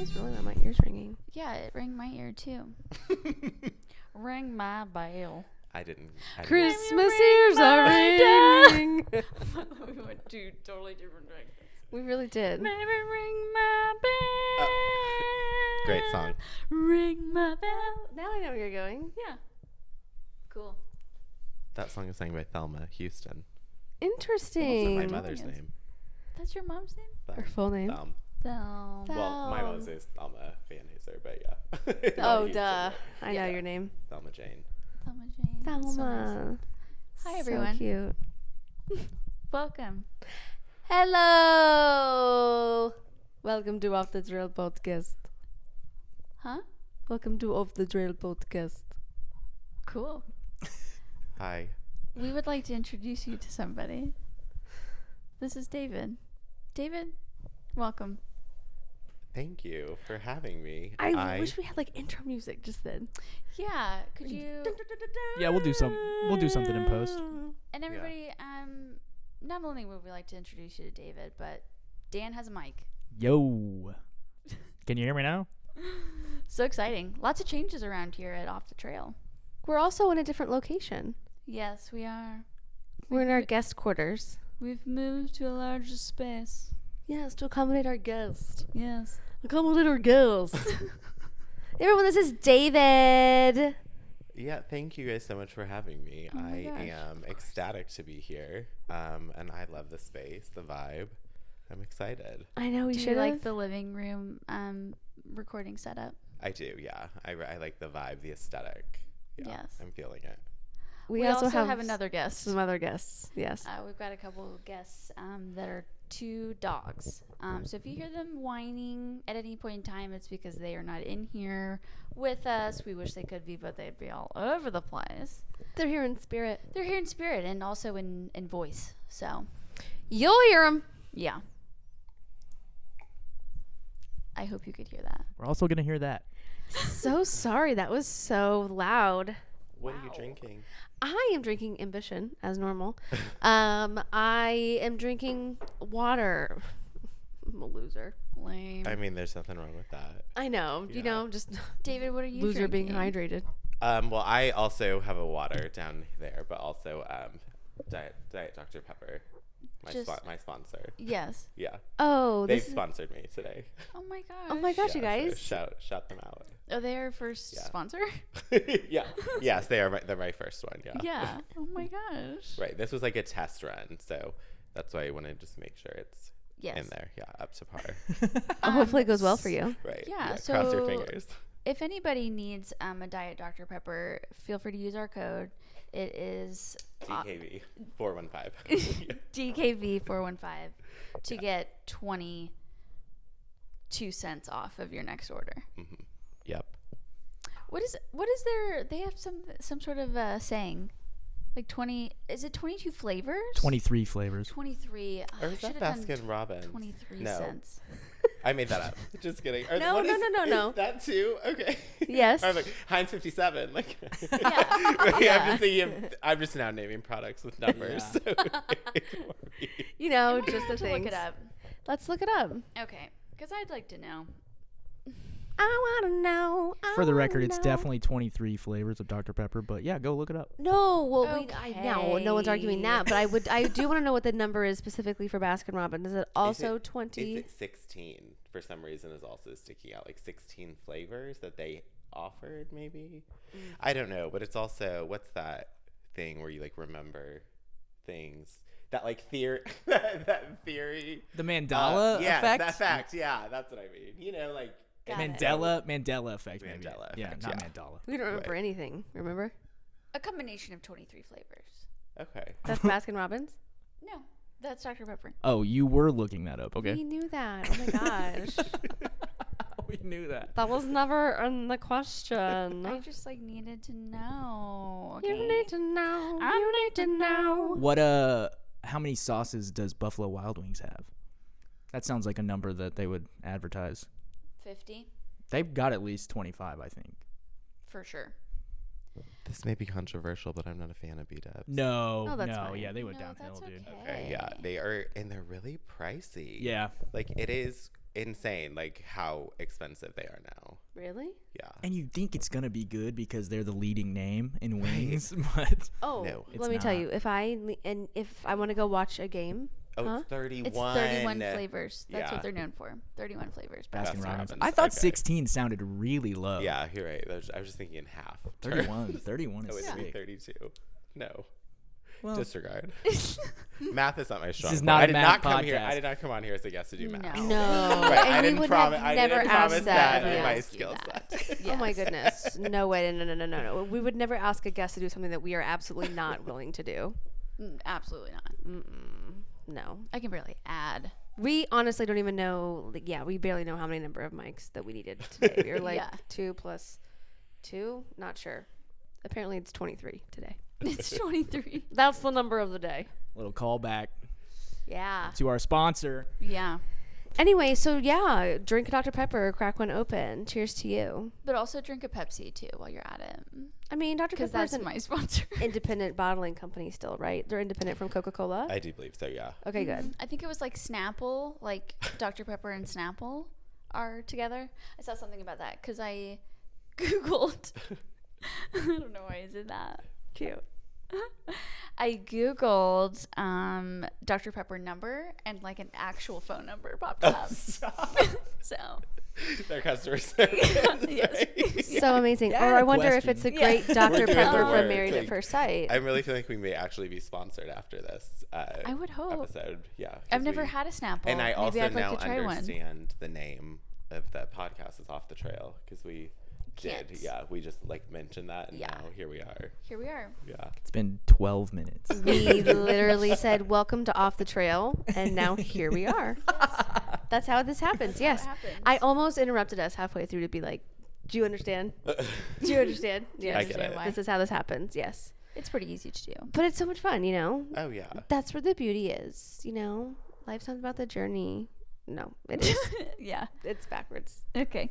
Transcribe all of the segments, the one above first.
was really loud. My ear's ringing. Yeah, it rang my ear too. Ring my bell. I didn't. Christmas ears are ringing. We went two totally different directions. We really did. Maybe ring my bell. Great song. Ring my bell. Now I know where you're going. Yeah. Cool. That song is sung by Thelma Houston. Interesting. Also my mother's name. That's your mom's name? Her full name? Thelma. No. Well, my mom's name is Thelma Van Hooser, but yeah. Oh, Houston, duh. but I know your name. Thelma Jane. Thelma Jane. Thelma. So nice. Hi, everyone. So cute. Welcome. Hello. Welcome to Off the Trail podcast. Huh? Welcome to Off the Trail podcast. Cool. Hi. We would like to introduce you to somebody. This is David. David, welcome. Thank you for having me. I wish we had like intro music just then. Yeah, could you? Yeah, we'll do something in post. And everybody, not only would we like to introduce you to David, but Dan has a mic. Yo. Can you hear me now? So exciting. Lots of changes around here at Off the Trail. We're also in a different location. Yes, we are. We're in our guest quarters. We've moved to a larger space. Yes, to accommodate our guest. Yes. Accommodate our guest. Everyone, this is David. Yeah, thank you guys so much for having me. Oh my I gosh, am ecstatic to be here. And I love the space, the vibe. I'm excited. I know we Do you should like the living room recording setup? I do, yeah. I like the vibe, the aesthetic. Yeah, Yes. I'm feeling it. We also have another guest. some other guests. Yes. We've got a couple of guests that are two dogs. So if you hear them whining at any point in time, it's because they are not in here with us. We wish they could be, but they'd be all over the place. They're here in spirit. They're here in spirit and also in voice. So, You'll hear them. yeah. I hope you could hear that. We're also going to hear that. So sorry. That was so loud. What are you drinking? I am drinking Ambition as normal. I am drinking water. I'm a loser. Lame. I mean, there's nothing wrong with that. I know. Yeah. You know, just David, what are you loser being drinking? hydrated. Well, I also have a water down there, but also Diet Dr. Pepper, my sponsor. Yes. Yeah, Oh, they've this is, sponsored me today. Oh my gosh. oh my gosh, you Yeah, guys. so shout them out. Are they our first Yeah. sponsor? Yeah, yes, they're my first one. Yeah. Yeah. Oh my gosh. Right. This was like a test run, so that's why I want to just make sure it's Yes. in there. Yeah, up to par. Hopefully it goes well for you. Right. Yeah, Cross so- your fingers. If anybody needs a Diet Dr. Pepper, feel free to use our code. It is DKV 415. DKV415 to get 22 cents off of your next order. Mm-hmm. Yep. What is their? They have some sort of saying, like 20. Is it 22 flavors? 23 flavors. 23. Or is that Baskin Robbins? 23 No. cents. I made that up. Just kidding. Or No, what no, is- no, no, is no. That too? Okay. Yes. I was like, Heinz 57. Like, Yeah. Yeah. I'm just now naming products with numbers. Yeah. So You know, Might just have the to things. look it up. Let's look it up. Okay, because I'd like to know. I want to know. For the record, it's know. definitely 23 flavors of Dr. Pepper, but yeah, go look it up. No, well, no one's arguing Okay. that, but I do want to know what the number is specifically for Baskin Robbins. Is it also 20? Is it 16? For some reason, is also sticking out, like 16 flavors that they offered. Maybe I don't know, but it's also, what's that thing where you like remember things? That like theory, that theory. The Mandela Yeah, effect? that fact. Yeah, that's what I mean. You know, like Got it. Mandela effect. Maybe. Mandela Yeah, effect, not yeah. Mandela. We don't remember Right. anything, remember? A combination of 23 flavors. Okay. That's Baskin Robbins? No, that's Dr. Pepper. Oh, you were looking that up, We okay? knew that. Oh my gosh. We knew that. That was never in the question. I just needed to know. Okay. You need to know. I You need to know. What how many sauces does Buffalo Wild Wings have? That sounds like a number that they would advertise. 50 They've got at least 25, I think. for sure. This may be controversial, but I'm not a fan of B-dubs. No, Oh, that's fine. yeah, they went No, downhill, that's dude. okay. Okay, yeah, they are, and they're really pricey. Yeah. Like, it is insane, like how expensive they are now. Really? Yeah. And you think it's gonna be good because they're the leading name in wings, but Oh, No. let me tell not. you, if I want to go watch a game, Oh, huh? it's 31. It's 31 flavors. That's Yeah. what they're known for. 31 flavors. Baskin Baskin Robbins. Robbins, I thought okay. 16 sounded really low. Yeah, you're right. I was just thinking in half. 31. 31 Oh, is it'd be sick. 32. No. Well, Disregard. Math is not my strong is point. not I a did math not come here. podcast. I did not come on here as a guest to do math. No. No. Right, I And we didn't would promise. have I never didn't asked promise that. that in We my asked you skill that. set. Oh my Yes. goodness. No way. No. We would never ask a guest to do something that we are absolutely not willing to do. Absolutely not. No. I can barely add. We honestly don't even know. Like, yeah, we barely know how many number of mics that we needed today. We were like Yeah. 2 plus 2. Not sure. Apparently it's 23 today. It's 23. That's the number of the day. little callback Yeah. to our sponsor. Yeah. Anyway, so yeah, drink Dr. Pepper, crack one open. Cheers to you. But also drink a Pepsi too while you're at it. I mean, Dr. Because Pepper is that's an my sponsor. independent bottling company still, right? They're independent from Coca-Cola. I do believe so, yeah. Okay, good. I think it was like Snapple, like Dr. Pepper and Snapple are together. I saw something about that because I Googled. I don't know why I did that. Cute. I Googled Dr. Pepper number and like an actual phone number popped up. So, Their customer service. yes. right? So amazing. Yeah, I or had I a wonder if it's a question. great We're Dr. doing the Pepper work, from Married at like, First Sight. I'm really feeling like we may actually be sponsored after this I would hope. episode. Yeah. 'cause I've never we- had a Snapple. And I Maybe also I'd now like to try one. understand the name of the podcast is Off the Trail because we did. Can't. Yeah, we just like mentioned that, and Yeah. now here we are. Here we are. Yeah. It's been 12 minutes. We literally said, "Welcome to Off the Trail," and now here we are. That's how this happens. Yes, It happens. I almost interrupted us halfway through to be like, "Do you understand? Do you understand? Yeah, I get it. Why? This is how this happens." Yes, It's pretty easy to do. but it's so much fun, you know. Oh yeah. That's where the beauty is, you know. Life's not about the journey. No, it is. Yeah. It's backwards. Okay.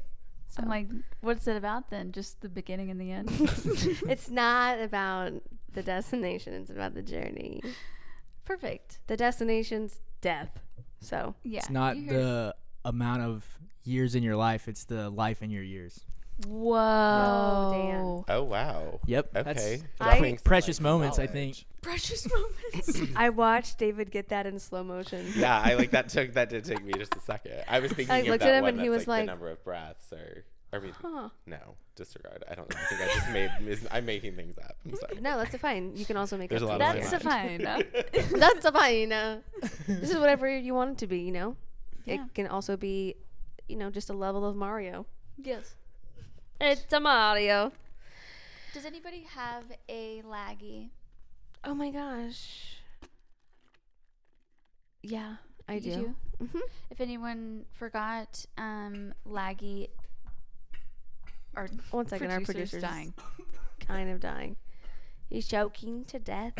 So. I'm like, what's it about then? Just the beginning and the end? It's not about the destination. It's about the journey. Perfect. The destination's death. So Yeah. It's not you heard- the amount of years in your life, it's the life in your years. Whoa. Oh wow. Yep. Okay. That's I- Dropping some, precious like, moments, I knowledge. think. Precious moments. I watched David get that in slow motion. Yeah, I like that. That did take me just a second. I was thinking I of looked that at him one and he that's, was like like- the number of breaths, or I mean, Huh. no, disregard. I don't. I think I just made. I'm making things up. I'm sorry. No, that's fine. You can also make There's up a lot of things. That's language. fine. That's fine. This is whatever you want it to be, you know. Yeah. It can also be, you know, just a level of Mario. Yes. It's a Mario. Does anybody have a laggy? Oh my gosh. Yeah, I You do. Mm-hmm. If anyone forgot, laggy. Our 1 second, our producer's producer's dying. kind of dying. He's choking to death.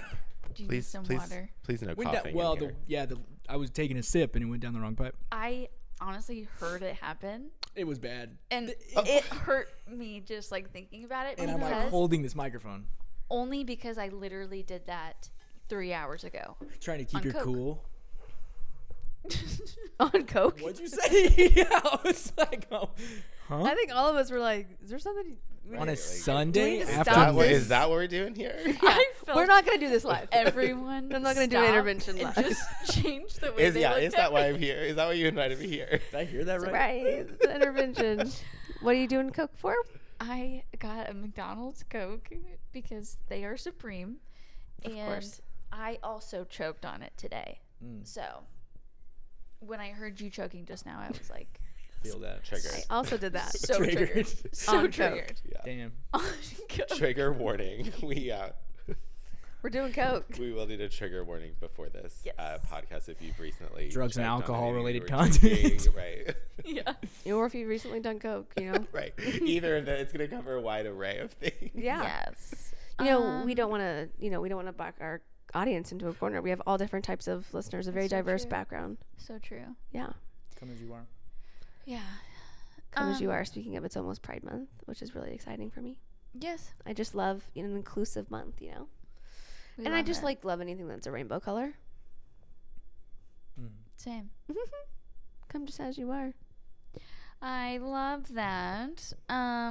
Do you need Please, some please, water? please, no Went coughing. down, well, in here. I was taking a sip and it went down the wrong pipe. I honestly heard it happen, It was bad. and it hurt me just like thinking about it. And I'm like because- holding this microphone, only because I literally did that 3 hours ago. trying to keep On your Coke. cool. On Coke. What'd you say? Yeah, I was like, oh, huh? I think all of us were like, is there something? On a Do Sunday we just after stop What, this? is that what we're doing here? I felt We're not going to do this live. everyone. I'm not gonna do an stop intervention and live. just change the way Is they yeah? looked Is at that why me. I'm here? Is that why you invited me here? Did I hear that right? Right. It's an intervention. What are you doing Coke for? I got a McDonald's Coke because they are supreme, and course. I also choked on it today. Mm. So when I heard you choking just now, I was like, Feel that. Trigger. I also did that. so Triggered. triggered, so On Coke. triggered. Yeah. Damn. Trigger warning. We're doing Coke. We will need a trigger warning before this Yes. Podcast if you've recently Drugs and choked on alcohol anything related you were content. drinking, right? Yeah. Or if you've recently done Coke, you know. Right. Either of that, it's going to cover a wide array of things. Yeah. Yes. You know, we don't want to, we don't want to back our audience into a corner. We have all different types of listeners, a very That's so diverse true. background. So true. Yeah. Come as you are. Yeah. Come as you are. Speaking of, it's almost Pride Month, which is really exciting for me. Yes. I just love an inclusive month, you know. We And I love just it. love anything that's a rainbow color. Same. Come just as you are. I love that. I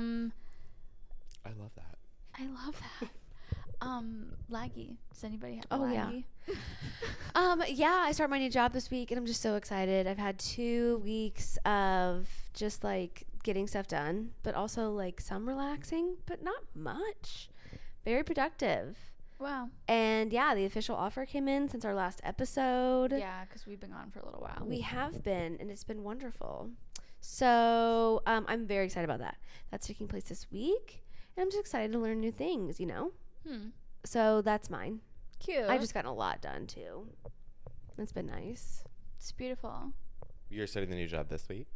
love that. I love that. Laggy. Does anybody have Oh, yeah. laggy? Yeah, I start my new job this week and I'm just so excited. I've had 2 weeks of just like getting stuff done, but also like some relaxing, but not much. Very productive. Wow. And yeah, the official offer came in since our last episode. Yeah, because we've been gone for a little while. We have been, and it's been wonderful. So I'm very excited about that. That's taking place this week, and I'm just excited to learn new things, you know? So that's mine. Cute. I've just gotten a lot done, too. It's been nice. It's beautiful. You're starting the new job this week?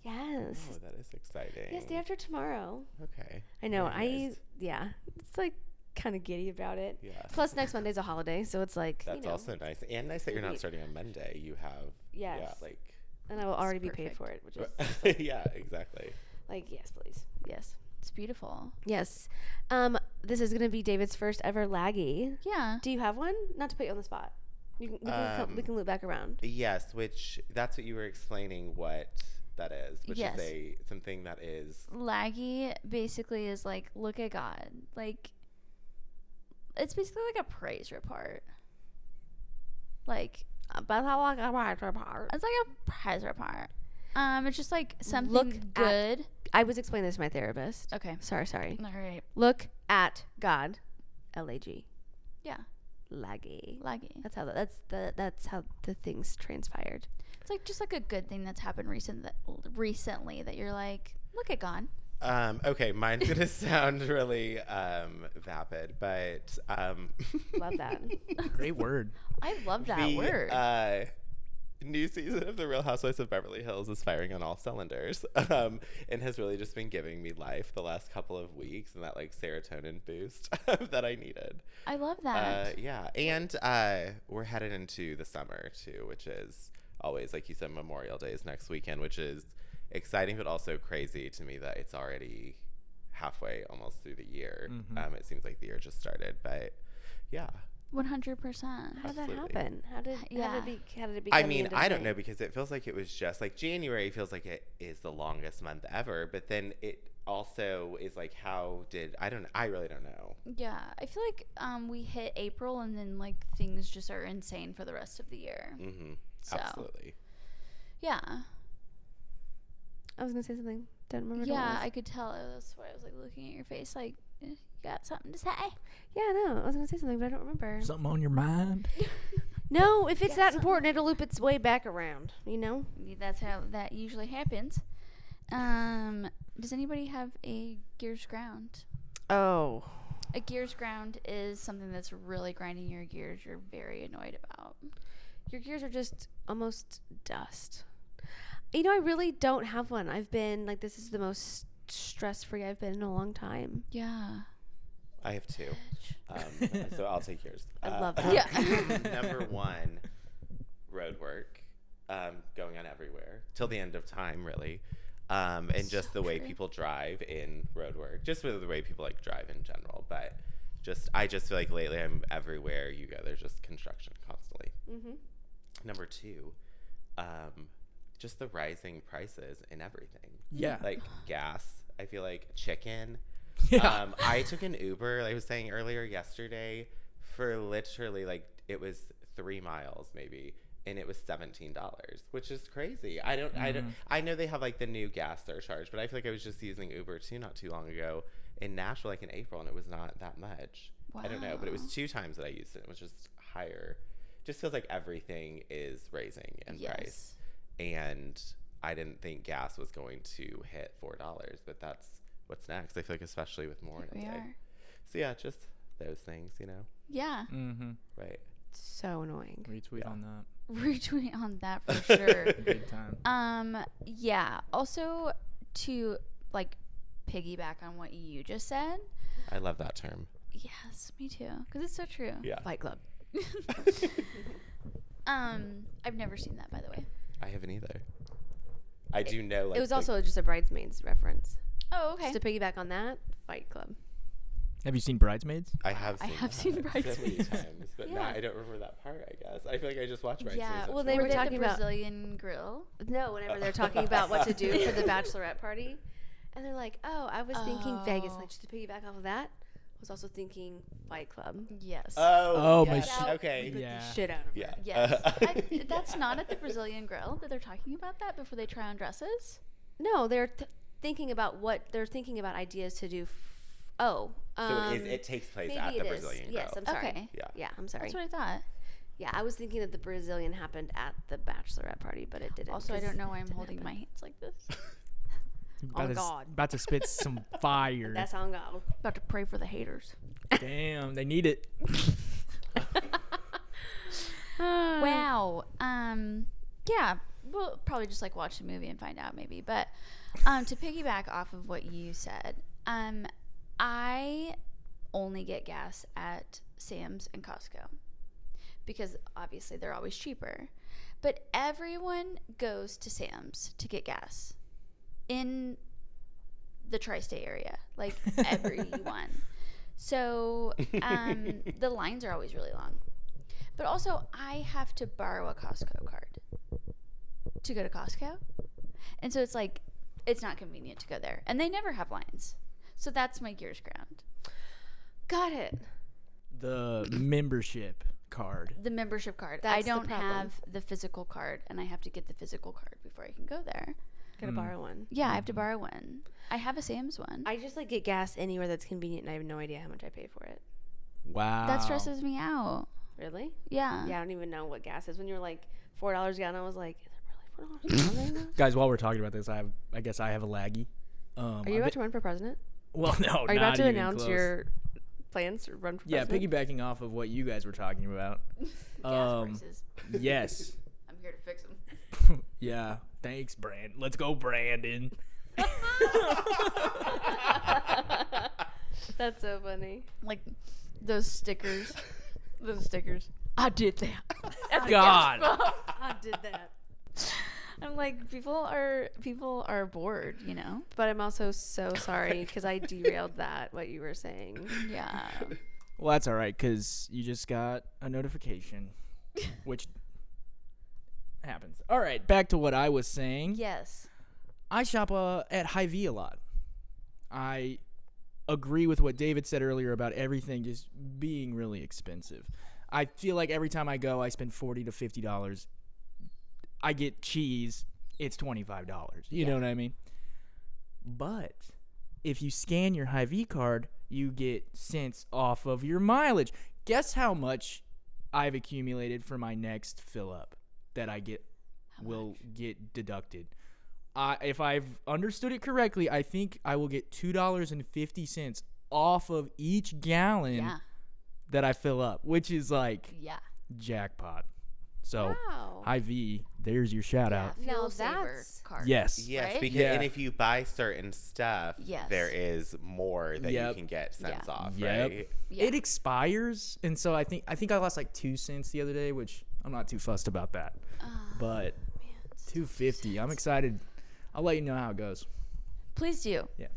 Yes. Oh, that is exciting. Yes, day after tomorrow. Okay. I know. Very nice. Yeah. It's like kind of giddy about it. Yeah. Plus, next Monday's a holiday, so it's like, That's you know. also nice. And nice that you're not starting on Monday. You have, Yes. yeah, like. And I will already be paid perfect. for it, which is Yeah, exactly. like, yes, please. Yes. It's beautiful. Yes. This is going to be David's first ever laggy. Yeah. Do you have one? Not to put you on the spot. We can loop back around. Yes, which that's what you were explaining what that is, which Yes. is something that is. Laggy basically is like, look at God. Like, it's basically like a praise report. Like, it's like a praise report. It's just like something Look good. I was explaining this to my therapist. Okay. Sorry. All right. Look at God. L-A-G. Yeah. Laggy. Laggy. That's how the things transpired. It's like just like a good thing that's happened recently that you're like, look at God. Okay, mine's gonna sound really vapid, but Love that. Great word. I love that word. New season of The Real Housewives of Beverly Hills is firing on all cylinders, and has really just been giving me life the last couple of weeks, and that like serotonin boost that I needed. I love that. Yeah, and we're headed into the summer too, which is always, like you said, Memorial Day is next weekend, which is exciting but also crazy to me that it's already halfway almost through the year. It seems like the year just started, but yeah. 100%. How did that Absolutely. happen? How did it be? I mean, I don't know, because it feels like it was just like January feels like it is the longest month ever, but then it also is like, I really don't know. Yeah, I feel like we hit April and then like things just are insane for the rest of the year. So, Absolutely. yeah. I was gonna say something. Don't remember. what it Yeah, was. I could tell. That's why I was like looking at your face like, you got something to say? Yeah, no. I was gonna say something, but I don't remember. Something on your mind? No, if it's Got that something. important, it'll loop its way back around. You know. That's how that usually happens. Does anybody have a gears ground? Oh. A gears ground is something that's really grinding your gears you're very annoyed about. Your gears are just almost dust. You know, I really don't have one. I've been like, this is the most stress-free I've been in a long time. Yeah. I have two. So I'll take yours. I love that. Yeah. Number one, road work, going on everywhere till the end of time, really. And just the way people drive in road work, just with the way people like drive in general. But I just feel like lately I'm everywhere you go, there's just construction constantly. Number two, just the rising prices in everything. Yeah. Like gas, I feel like chicken. Yeah. I took an Uber, like I was saying earlier, yesterday, for literally like it was 3 miles maybe, and it was $17, which is crazy. I know they have like the new gas surcharge, but I feel like I was just using Uber too not too long ago in Nashville, like in April, and it was not that much. Wow. I don't know, but it was 2 times that I used it. It was just higher. Just feels like everything is raising in price, and I didn't think gas was going to hit $4, but that's what's next. I feel like especially with more in a day. So yeah, just those things, you know. Yeah. Right. So annoying. Retweet on that. Retweet on that for sure. Big time. Yeah. Also, to like piggyback on what you just said. I love that term. Yes, me too. Because it's so true. Yeah. Fight Club. I've never seen that, by the way. I haven't either. I do know. Like, It was also just a Bridesmaids reference. Oh, okay. Just to piggyback on that, Fight Club. Have you seen Bridesmaids? I have seen seen so many Bridesmaids. times, but now Yeah. I don't remember that part, I guess. I feel like I just watched Bridesmaids. Yeah, well, they were Were they at talking the about- Brazilian grill. No, whenever they're talking about what to do for the bachelorette party, and they're like, "Oh, I was thinking Vegas." Oh. Like, just to piggyback off of that, I was also thinking Fight Club. Yes. Oh, my yes, shit. okay. Yeah. The shit out of Yeah. her. Yes. That's not at the Brazilian grill that they're talking about that before they try on dresses. No, they're thinking about what they're thinking about ideas to do. So it takes place maybe at the it is. Brazilian Yes, grill. I'm sorry. Okay. Yeah. Yeah, I'm sorry. That's what I thought. Yeah, I was thinking that the Brazilian happened at the bachelorette party, but it didn't. Also, I 'cause don't know why it I'm didn't holding my happen. hands like this. Oh, God. About to spit some fire. That's on go. About to pray for the haters. Damn, they need it. Wow. Yeah. We'll probably just like watch the movie and find out maybe. But to piggyback off of what you said, I only get gas at Sam's and Costco because obviously they're always cheaper. But everyone goes to Sam's to get gas in the tri-state area, like everyone. So the lines are always really long. But also, I have to borrow a Costco card to go to Costco. And so it's like, it's not convenient to go there. And they never have lines. So that's my gears ground. Got it. The membership card. The membership card. That's I the don't problem. have the physical card, and I have to get the physical card before I can go there. Gotta borrow one. Yeah, I have to borrow one. I have a Sam's one. I just like get gas anywhere that's convenient, and I have no idea how much I pay for it. Wow. That stresses me out. Really? Yeah. Yeah, I don't even know what gas is. When you're like $4 a gallon, I was like, is it really $4 a gallon? Guys, while we're talking about this, I guess I have a laggy. Are you about to run for president? Well, no, Are you not about to even announce close. your plans to run for Yeah, president? piggybacking off of what you guys were talking about. Gas prices. Yes. I'm here to fix them. Yeah. Thanks, Brand. Let's go, Brandon. That's so funny. Like those stickers. Those stickers. I did that. At the God. gas pump. I did that. I'm like, people are bored, you know? But I'm also so sorry because I derailed that, what you were saying. Yeah. Well, that's all right because you just got a notification, which happens. All right, back to what I was saying. Yes. I shop at Hy-Vee a lot. I agree with what David said earlier about everything just being really expensive. I feel like every time I go, I spend $40 to $50. I get cheese, it's $25. You know what I mean? But if you scan your Hy-Vee card, you get cents off of your mileage. Guess how much I've accumulated for my next fill up that I will get deducted. If I've understood it correctly, I think I will get $2.50 off of each gallon that I fill up, which is like jackpot. So Wow. Hy-Vee, there's your shout out. Now Fuel saver that's- card. Yes. Yes, Right? because Yeah. and if you buy certain stuff, Yes. there is more that you Yep. can get cents off, Yep. right? Yeah. It expires, and so I think I lost like 2 cents the other day, which I'm not too fussed about that. But $2.50, I'm excited. I'll let you know how it goes. Please do. Yeah.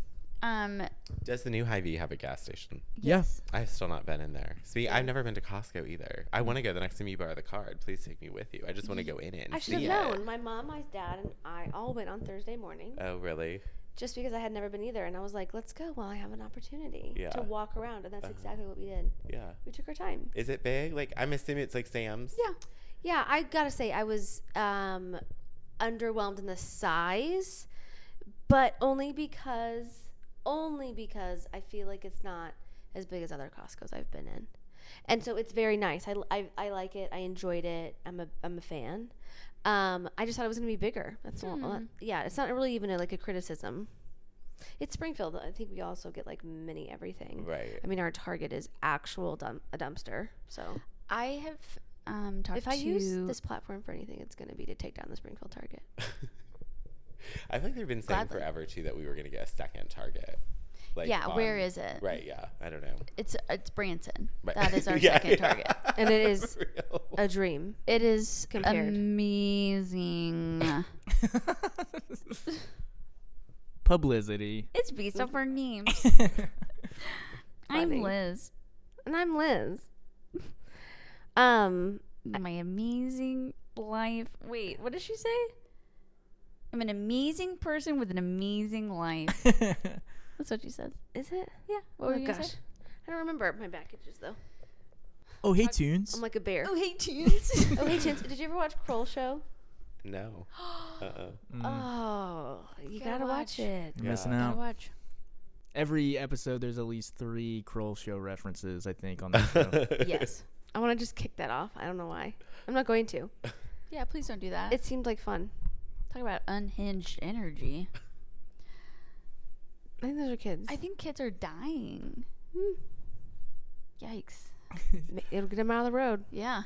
Does the new Hy-Vee have a gas station? Yes. I've still not been in there. See, I've never been to Costco either. I want to go the next time you borrow the card. Please take me with you. I just want to go in it and I should see have it. known. My mom, my dad, and I all went on Thursday morning Oh, really? just because I had never been either. And I was like, let's go while I have an opportunity Yeah. to walk around. And that's exactly what we did. Yeah. We took our time. Is it big? Like, I'm assuming it's like Sam's. Yeah. Yeah, I got to say, I was underwhelmed in the size, but only because I feel like it's not as big as other Costco's I've been in. And so it's very nice. I like it. I enjoyed it. I'm a fan. I just thought it was going to be bigger. That's all. Yeah, it's not really even a criticism. It's Springfield. I think we also get like mini everything. Right. I mean, our Target is actual a dumpster. So I have talked if I to use this platform for anything, it's going to be to take down the Springfield Target. I think they've been saying Gladly. forever, too, that we were going to get a second Target. Like where is it? Right, yeah. I don't know. It's Branson. Right. That is our Yeah, second yeah. Target. And it is Real. a dream. It is Compared. amazing. Publicity. It's based off our names. funny. I'm Liz. And I'm Liz. My amazing life. Wait, what did she say? I'm an amazing person with an amazing life. That's what she said. Is it? Yeah. What Oh were you gonna gosh. say? I don't remember my packages though. Oh, hey, Tunes. I'm like a bear. Oh, hey, tunes. Oh, hey, Tins. Did you ever watch Kroll Show? No. Oh, you Gotta gotta watch. watch it. You're missing Gotta out. watch. Every episode, there's at least 3 Kroll Show references, I think, on the show. Yes. I want to just kick that off. I don't know why. I'm not going to. Yeah, please don't do that. It seemed like fun. Talk about unhinged energy. I think those are kids. I think kids are dying. Hmm. Yikes. It'll get them out of the road. Yeah.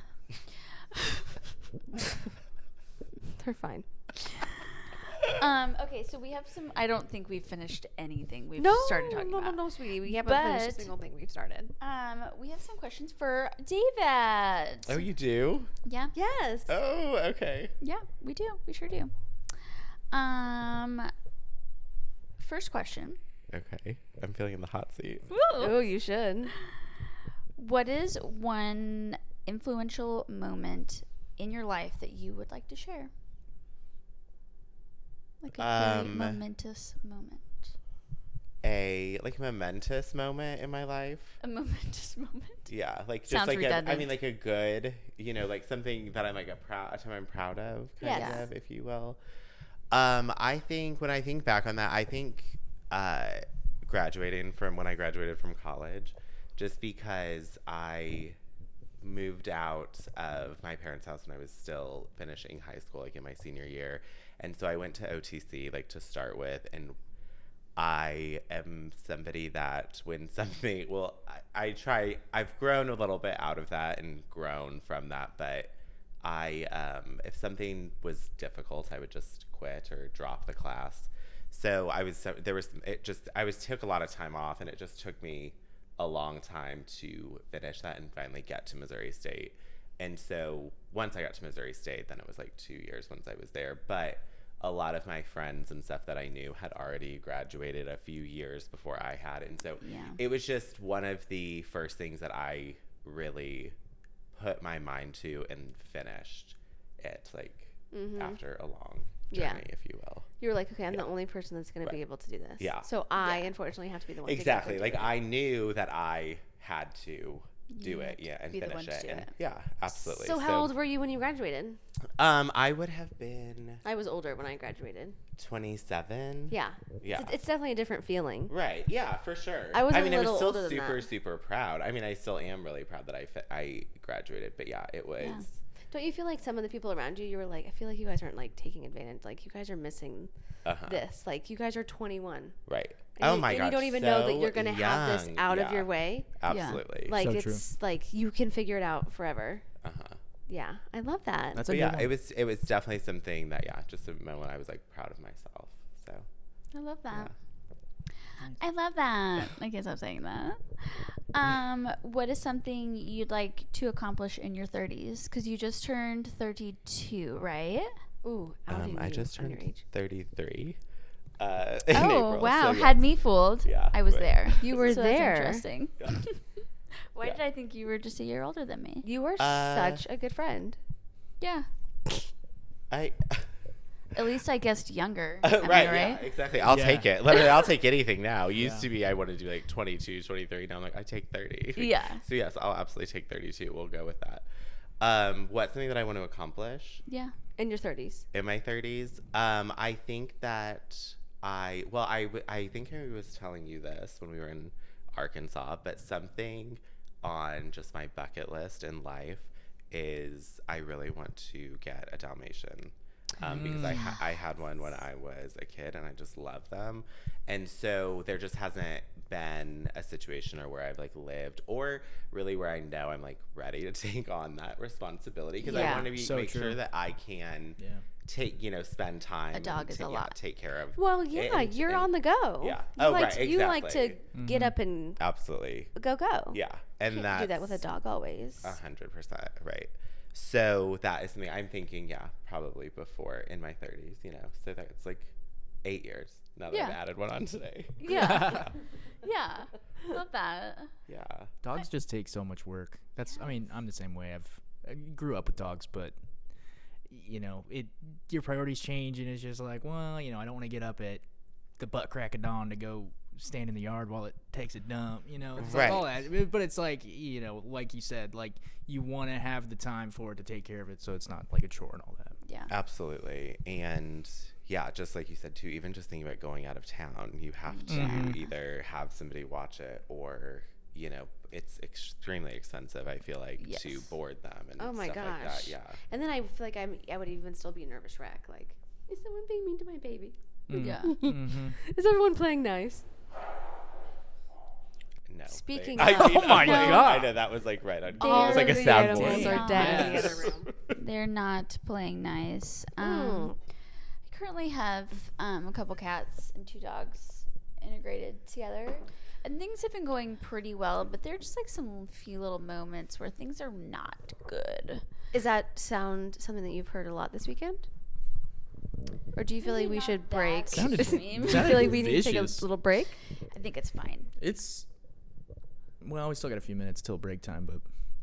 They're fine. Okay, so we have some. I don't think we've finished anything we've No, started talking no, about. no, sweetie. We haven't finished a But- single thing we've started. We have some questions for David. Oh, you do? Yeah. Yes. Oh, okay. Yeah, we do. We sure do. First question. Okay. I'm feeling in the hot seat. Oh, you should. What is one influential moment in your life that you would like to share? Like a very momentous moment. A momentous moment in my life. A momentous moment. Yeah, like just Sounds like redundant. like a good, like something that I'm like a time I'm proud of, kind Yes. of, if you will. I think when I think back on that, I think graduating from when I graduated from college, just because I moved out of my parents' house when I was still finishing high school, like in my senior year, and so I went to OTC like to start with, and I am somebody that when something, I've grown a little bit out of that and grown from that, but if something was difficult, I would just quit or drop the class. So I took a lot of time off, and it just took me a long time to finish that and finally get to Missouri State. And so once I got to Missouri State, then it was like 2 years once I was there. But a lot of my friends and stuff that I knew had already graduated a few years before I had. And so it was just one of the first things that I really put my mind to and finished it, like after a long journey, if you will. You were like, okay, I'm the only person that's going to be able to do this. Yeah. So I, unfortunately, have to be the one. Exactly. To Like I knew that I had to do it, and be the finish one to it. do And it. yeah, absolutely. So how old were you when you graduated? I would have been I was older when I graduated. 27. Yeah. Yeah. It's definitely a different feeling. Right. Yeah, for sure. I was a I little was still older than super, that. super proud. I mean, I still am really proud that I graduated. But yeah, it was. Yeah. Don't you feel like some of the people around you were like, I feel like you guys aren't like taking advantage. Like you guys are missing this. Like you guys are 21. Right. And Oh you, my and god. you don't even know that so you're going to have this young. out of Yeah, your way. Absolutely. Like So it's like you can figure it out forever. Yeah. I love that. That's But a yeah, good one. it was definitely something that just a moment I was like proud of myself. So I love that. yeah. I love that. I can't stop saying that. What is something you'd like to accomplish in your 30s? Because you just turned 32, right? Ooh, outing I you just on your turned age. 33. In Oh, April, wow. so Had yes. me fooled. Yeah, I was right. there. You were So that's there. interesting. Yeah. Why Yeah. did I think you were just a year older than me? You were such a good friend. Yeah. I At least I guessed younger. right, kinda, yeah, right? exactly. I'll Yeah. take it. Literally, I'll take anything now. Used Yeah. to be I wanted to do like 22, 23. Now I'm like I take 30. Yeah. So yes, I'll absolutely take 32. We'll go with that. What's something that I want to accomplish Yeah. In your 30s. in my 30s? I think that I think I was telling you this when we were in Arkansas, but something on just my bucket list in life is I really want to get a Dalmatian. Because I had one when I was a kid and I just love them. And so there just hasn't been a situation or where I've like lived or really where I know I'm like ready to take on that responsibility because I Yeah. want to So make true. sure that I can take, spend time. A dog and is a lot. take care of. Well, yeah, and- you're and- on the go. Yeah. You Oh, like right, to, You like to exactly. get up and Absolutely. go. Yeah. And Can't that's do that with a dog always. 100%. Right. So that is something I'm thinking, probably before in my 30s, so that's like 8 years. Now that Yeah. I've added one on today. Yeah. Yeah. Love that. Yeah. Dogs just take so much work. I mean, I'm the same way. I grew up with dogs, but you know, your priorities change, and it's just like, well, you know, I don't want to get up at the butt crack of dawn to go stand in the yard while it takes a dump, you know, it's like all that. But it's like, you know, like you said, like you want to have the time for it to take care of it, so it's not like a chore and all that. Yeah. Absolutely. And yeah, just like you said too, even just thinking about going out of town, you have to either have somebody watch it, or you know, it's extremely expensive, I feel like, to board them and Oh my stuff gosh. like that. Yeah. And then I feel like I would even still be a nervous wreck. Like, is someone being mean to my baby? Yeah. Is everyone playing nice? No. Speaking I of- mean, Oh my I God. know that was like right on. All It was like a of the animals soundboard. are dead in the Yes. other room. They're not playing nice. Mm. I currently have a couple cats and 2 dogs integrated together. And things have been going pretty well, but there are just like some few little moments where things are not good. Is that sound something that you've heard a lot this weekend? Or do you feel like we should break? Do Sounded- you Sounded feel like we need to take a vicious. little break? I think it's fine. Well, we still got a few minutes till break time, but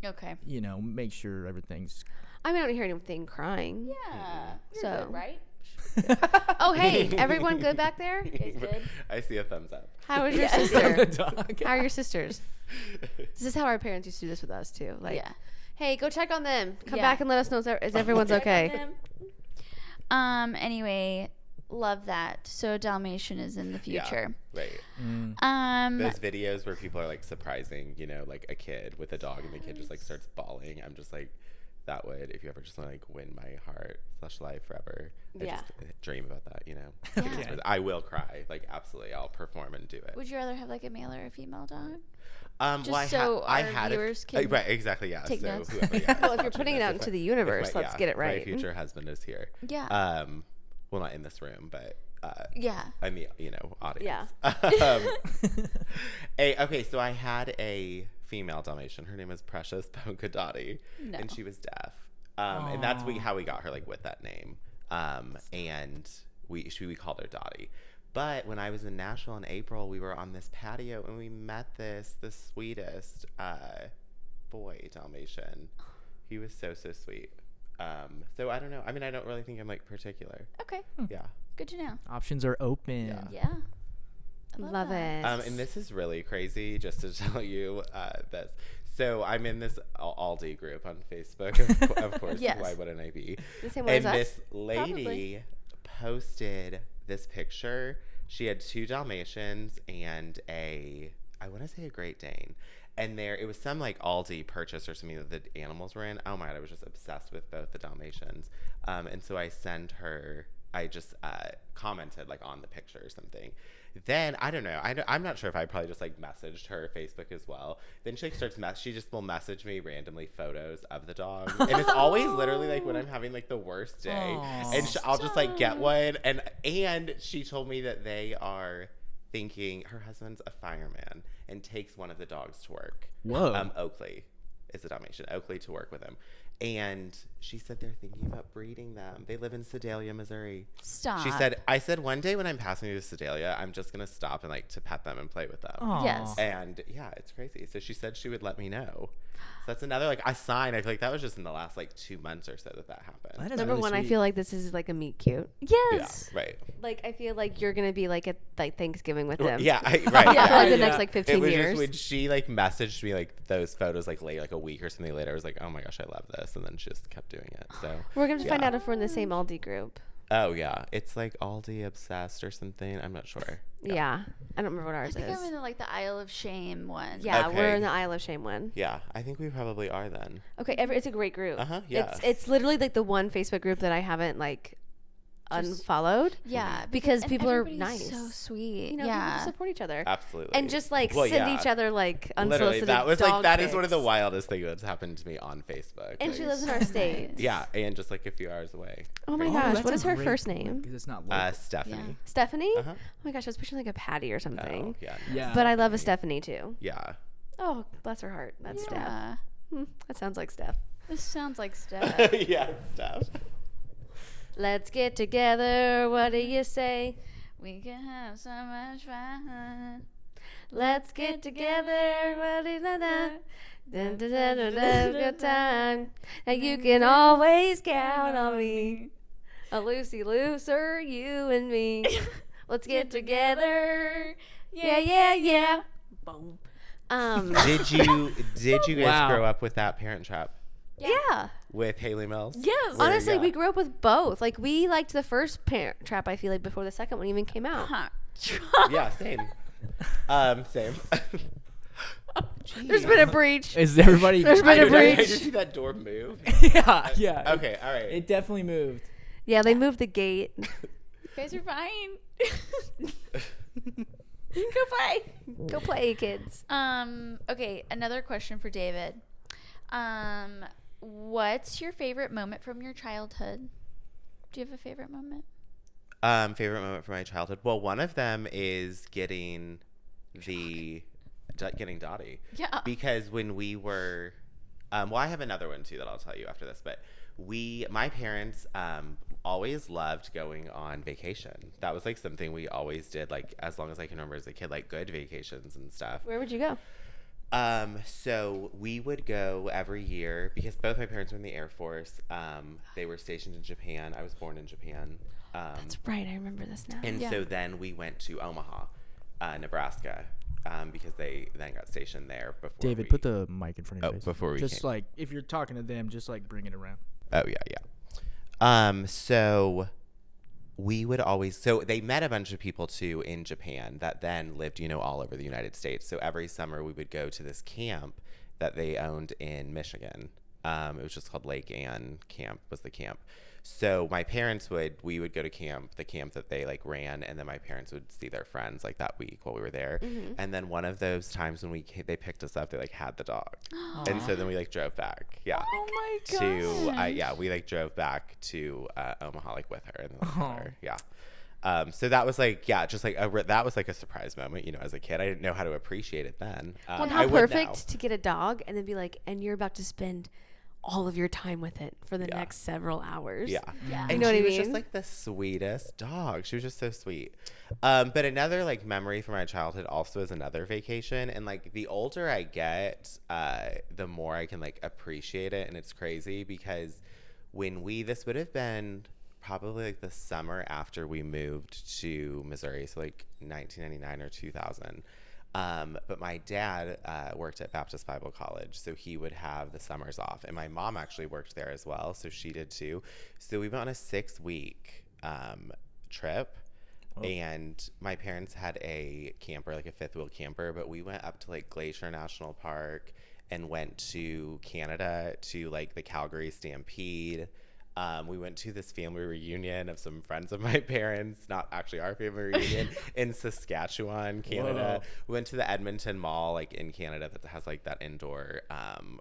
Okay. you know, make sure everything's I mean, I don't hear anything crying. Yeah. You're So- good, right? Oh, hey, everyone good back there? Guys good? I see a thumbs up. How is your Yeah. sister? dog. How are your sisters? This is how our parents used to do this with us too. Like, Yeah. hey, go check on them. Come Yeah. back and let us know is everyone's Check on okay. them. Anyway, love that. So Dalmatian is in the Yeah, future. right. Those Those videos where people are like surprising, you know, like a kid with a dog and the kid just like starts bawling. I'm just like, that would, if you ever just want to like win my heart / life forever. I Yeah. just dream about that, you know. Yeah. I will cry, like absolutely. I'll perform and do it. Would you rather have like a male or a female dog? Well, just so I our had viewers it. can right, exactly, yeah. take so notes. whoever, yeah, Well, is if you're watching putting it this, out into the universe, if my- let's get it right. My future husband is here. Yeah. Well, not in this room, but Yeah. in the, you know, audience. Yeah. Okay, so I had a female Dalmatian. Her name is Precious Polkadotty, No. and she was deaf. And that's how we got her, like, with that name. And we called her Dottie. But when I was in Nashville in April, we were on this patio, and we met the sweetest boy Dalmatian. He was so sweet. So I don't know. I mean, I don't really think I'm, like, particular. Okay. Yeah. Good to know. Options are open. Yeah. Yeah. I Love that. it. And this is really crazy, just to tell you this. So I'm in this Aldi group on Facebook, of course. Yes. Why wouldn't I be? The same way And as us? this lady posted this picture. She had 2 Dalmatians and I want to say a Great Dane. And it was some like Aldi purchase or something that the animals were in. Oh my God, I was just obsessed with both the Dalmatians. And so I just commented like on the picture or something. Then I don't know. I'm not sure if I probably just like messaged her Facebook as well. Then she like she just will message me randomly photos of the dog, and it's always literally like when I'm having like the worst day, Aw. and I'll just like get one. And she told me that they are thinking her husband's a fireman and takes one of the dogs to work. Whoa. Oakley is a Dalmatian. Oakley to work with him. And she said they're thinking about breeding them. They live in Sedalia, Missouri. Stop. I said, one day when I'm passing through Sedalia, I'm just going to stop and like to pet them and play with them. Aw. Yes. And yeah, it's crazy. So she said she would let me know. So that's another like a sign. I feel like that was just in the last like 2 months or so that happened. That is Number really one, I sweet. feel like this is like a meet cute. Yes. Yeah, right. Like, I feel like you're going to be like at like Thanksgiving with them. Yeah, right. For like Yeah. the next like 15 It was years. just when she like messaged me like those photos like later, like a week or something later. I was like, oh my gosh, I love this, and then she just kept doing it. So We're going to find yeah. out if we're in the same Aldi group. Oh yeah, it's like Aldi obsessed or something. I'm not sure. Yeah. I don't remember what I ours think is. I'm in the, like the Isle of Shame one. Yeah, Okay. we're in the Isle of Shame one. Yeah, I think we probably are then. Okay, it's a great group. Yeah. It's literally like the one Facebook group that I haven't like unfollowed. Yeah. Because and people are everybody's nice. So sweet. You know, people yeah. just support each other. Absolutely. And just like Well, send yeah. each other like Literally, unsolicited that was dog like that is one of the pics. wildest things that's happened to me on Facebook. And Like, she lives in our state. yeah, and just like a few hours away. Oh my Crazy. gosh, that's what a is her great- first name? Because it's not local. Stephanie. Stephanie? Uh-huh. Oh my gosh, I was picturing like a Patty or something. Oh, yeah. Yeah. But I love a Stephanie too. Yeah. Oh, bless her heart. That's Steph. Yeah. That sounds like Steph. This sounds like Steph. yeah, Steph. Let's get together. What do you say? We can have so much fun. Let's get together. Good time. And you can always count on me. A loosey looser, you and me. Let's get together. Yeah, yeah, yeah. Boom. Did you guys Wow. grow up with that Parent Trap Yeah. with Haley Mills? Yes. Where- Honestly, yeah. we grew up with both. Like, we liked the first Parent Trap, I feel like, before the second one even came out. Huh. Yeah, same. Same. There's been a breach. Is everybody? There's been I a don't know, breach. Did you see that door move? yeah. Okay, all right. It definitely moved. Yeah, they moved the gate. You guys are fine. Go play. Go play, kids. Okay, another question for David. What's your favorite moment from your childhood? Do you have a favorite moment? Favorite moment from my childhood. Well, one of them is getting Dottie. Yeah. Because when we were, well, I have another one too that I'll tell you after this. But my parents, always loved going on vacation. That was like something we always did, like as long as I can remember as a kid, like good vacations and stuff. Where would you go? So we would go every year because both my parents were in the Air Force. They were stationed in Japan. I was born in Japan. That's right. I remember this now. And Yeah. so then we went to Omaha, Nebraska, because they then got stationed there before. David, put the mic in front of your face. Before we just came. like if you're talking to them, just like bring it around. Oh yeah. So we would always, so they met a bunch of people too in Japan that then lived, all over the United States. So every summer we would go to this camp that they owned in Michigan. It was just called Lake Ann Camp was the camp. So my parents we would go to the camp that they like ran, and then my parents would see their friends like that week while we were there. Mm-hmm. And then one of those times when they picked us up, they like had the dog. And so then we like drove back. Yeah. Oh my We like drove back to Omaha like with her and then Oh. with her. Yeah. So that was like, just like that was like a surprise moment, as a kid. I didn't know how to appreciate it then. Well, I how would perfect now. to get a dog and then be like, and you're about to spend all of your time with it for the Yeah. next several hours. Yeah. Yeah. And know what she I was just mean? like the sweetest dog. She was just so sweet. But another like memory from my childhood also is another vacation. And like the older I get, the more I can like appreciate it. And it's crazy because this would have been probably like the summer after we moved to Missouri. So like 1999 or 2000. But my dad worked at Baptist Bible College, so he would have the summers off. And my mom actually worked there as well, so she did too. So we went on a 6-week trip, and my parents had a camper, like a fifth-wheel camper, but we went up to like Glacier National Park and went to Canada to like the Calgary Stampede. We went to this family reunion of some friends of my parents, not actually our family reunion, in Saskatchewan, Canada. Whoa. We went to the Edmonton Mall, like in Canada, that has like that indoor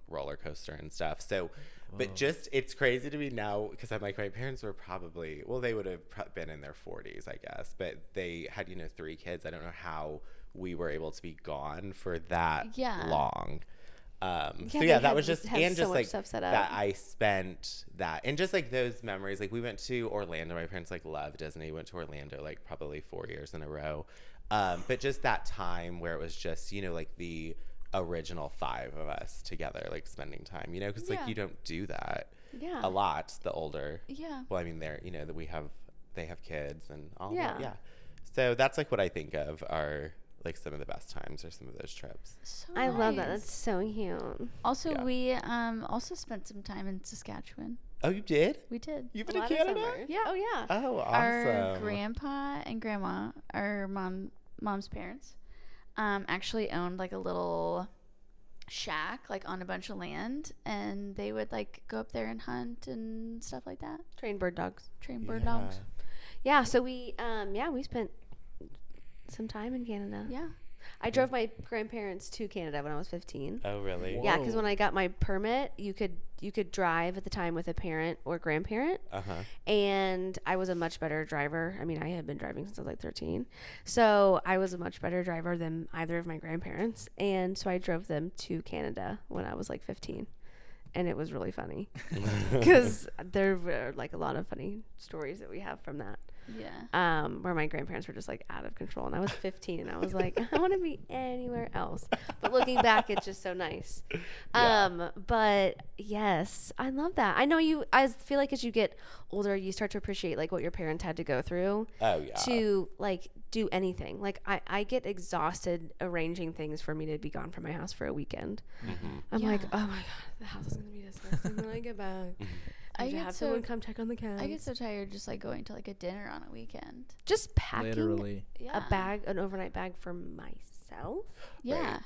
roller coaster and stuff. So, but just, it's crazy to me now because I'm like, my parents were probably, well, they would have been in their 40s, I guess, but they had, 3 kids. I don't know how we were able to be gone for that long. So they that had was just- just, have and so just much like stuff set up. that I spent that, and just like those memories, like we went to Orlando. My parents like love Disney. We went to Orlando like probably 4 years in a row. But just that time where it was just, like the original 5 of us together, like spending time, because like you don't do that Yeah. a lot the older. Yeah. Well, I mean, they're, that they have kids and all Yeah. that. Yeah. So that's like what I think of are like some of the best times or some of those trips. So I love that. nice. That's so cute. Also, Yeah. we also spent some time in Saskatchewan. Oh, you did? We did. You've A been to lot of Canada? summers. Yeah. Oh, yeah. Oh, awesome. Our grandpa and grandma, our mom's parents, actually owned like a little shack like on a bunch of land, and they would like go up there and hunt and stuff like that. Train bird dogs. Train bird dogs. Yeah. So we spent some time in Canada. Yeah. I drove my grandparents to Canada when I was 15. Oh, really? Whoa. Yeah, because when I got my permit, you could drive at the time with a parent or grandparent, Uh-huh. and I was a much better driver. I mean, I had been driving since I was like 13, so I was a much better driver than either of my grandparents, and so I drove them to Canada when I was like 15, and it was really funny because there were like a lot of funny stories that we have from that. Yeah. Where my grandparents were just like out of control, and I was 15 and I was like, I want to be anywhere else. But looking back, it's just so nice. But yes, I love that. I know I feel like as you get older, you start to appreciate like what your parents had to go through to like do anything. Like I get exhausted arranging things for me to be gone from my house for a weekend. I'm like, oh my God, the house is going to be disgusting when I get back. I have someone come check on the cats. I get so tired just like going to like a dinner on a weekend. Just packing Literally. an overnight bag for myself. Yeah. Right.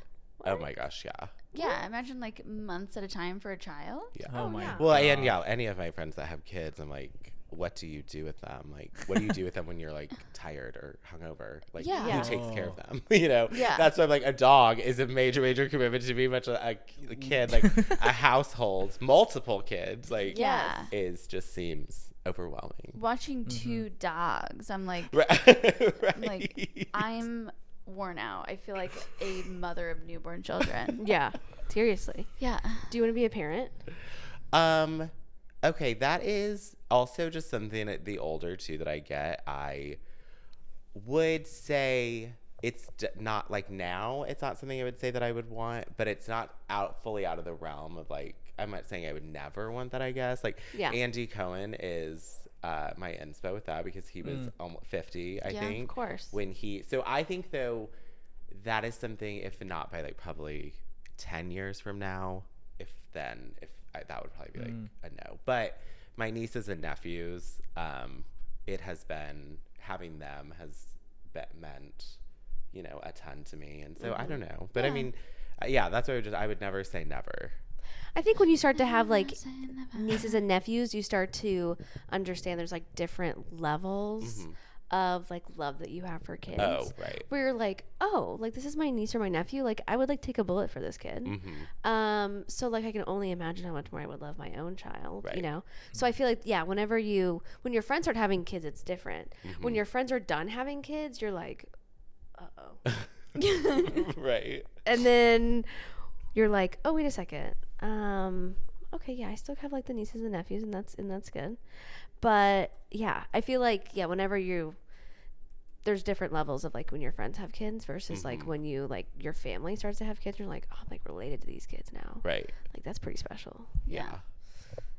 Oh my gosh, yeah. Yeah, imagine like months at a time for a child. Yeah. Oh my God. Well, and any of my friends that have kids, I'm like, what do you do with them? Like, what do you do with them when you're like tired or hungover? Like, who takes care of them? You know? Yeah. That's why I'm like, a dog is a major, major commitment to be much a kid, like a household, multiple kids, like, is just seems overwhelming. Watching two dogs, I'm like, Right. I'm worn out. I feel like a mother of newborn children. Yeah, seriously. Yeah. Do you want to be a parent? Okay, that is also just something that the older too that I get, I would say it's not like now. It's not something I would say that I would want, but it's not fully out of the realm of like, I'm not saying I would never want that, I guess. Like Andy Cohen is my inspo with that because he was almost 50, I think. Of course. So I think though that is something, if not by like probably 10 years from now, that would probably be like a no. But my nieces and nephews, it has been, having them has meant, you know, a ton to me. And so I don't know. But I mean, that's what I would never say never. I think when you start to have like nieces and nephews, you start to understand there's like different levels of like love that you have for kids. Oh, right. Where you're like, oh, like this is my niece or my nephew. Like I would like take a bullet for this kid. So like I can only imagine how much more I would love my own child, you know? So I feel like, when your friends start having kids, it's different. When your friends are done having kids, you're like, uh-oh. Right. And then you're like, oh, wait a second. Okay, I still have like the nieces and nephews, and that's good. But I feel like whenever there's different levels of like when your friends have kids versus like when you like your family starts to have kids, you're like, oh, I'm like related to these kids now. Right. Like that's pretty special. Yeah.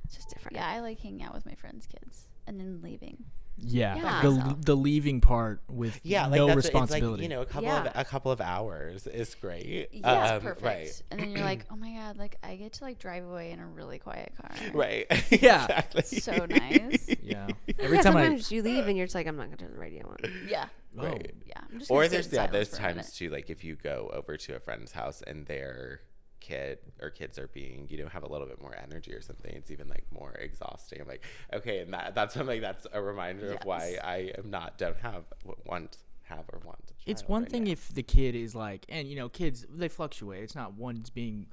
It's just different. Yeah, I like hanging out with my friends' kids and then leaving. Yeah. Yeah. The leaving part with no responsibility. It's like, a couple of hours is great. Yeah, it's perfect. Right. And then you're like, oh my God, like I get to like drive away in a really quiet car. Right. Yeah. Exactly. So nice. Yeah. Every time sometimes you leave and you're just like, I'm not gonna turn the radio on. Yeah. Right. Yeah. I'm just Or there's those times too, like if you go over to a friend's house and their kid or kids are being, have a little bit more energy or something, it's even like more exhausting. I'm like, okay, and that's something that's a reminder of why I don't want a child. It's one thing if the kid is like, and kids, they fluctuate. It's not one's being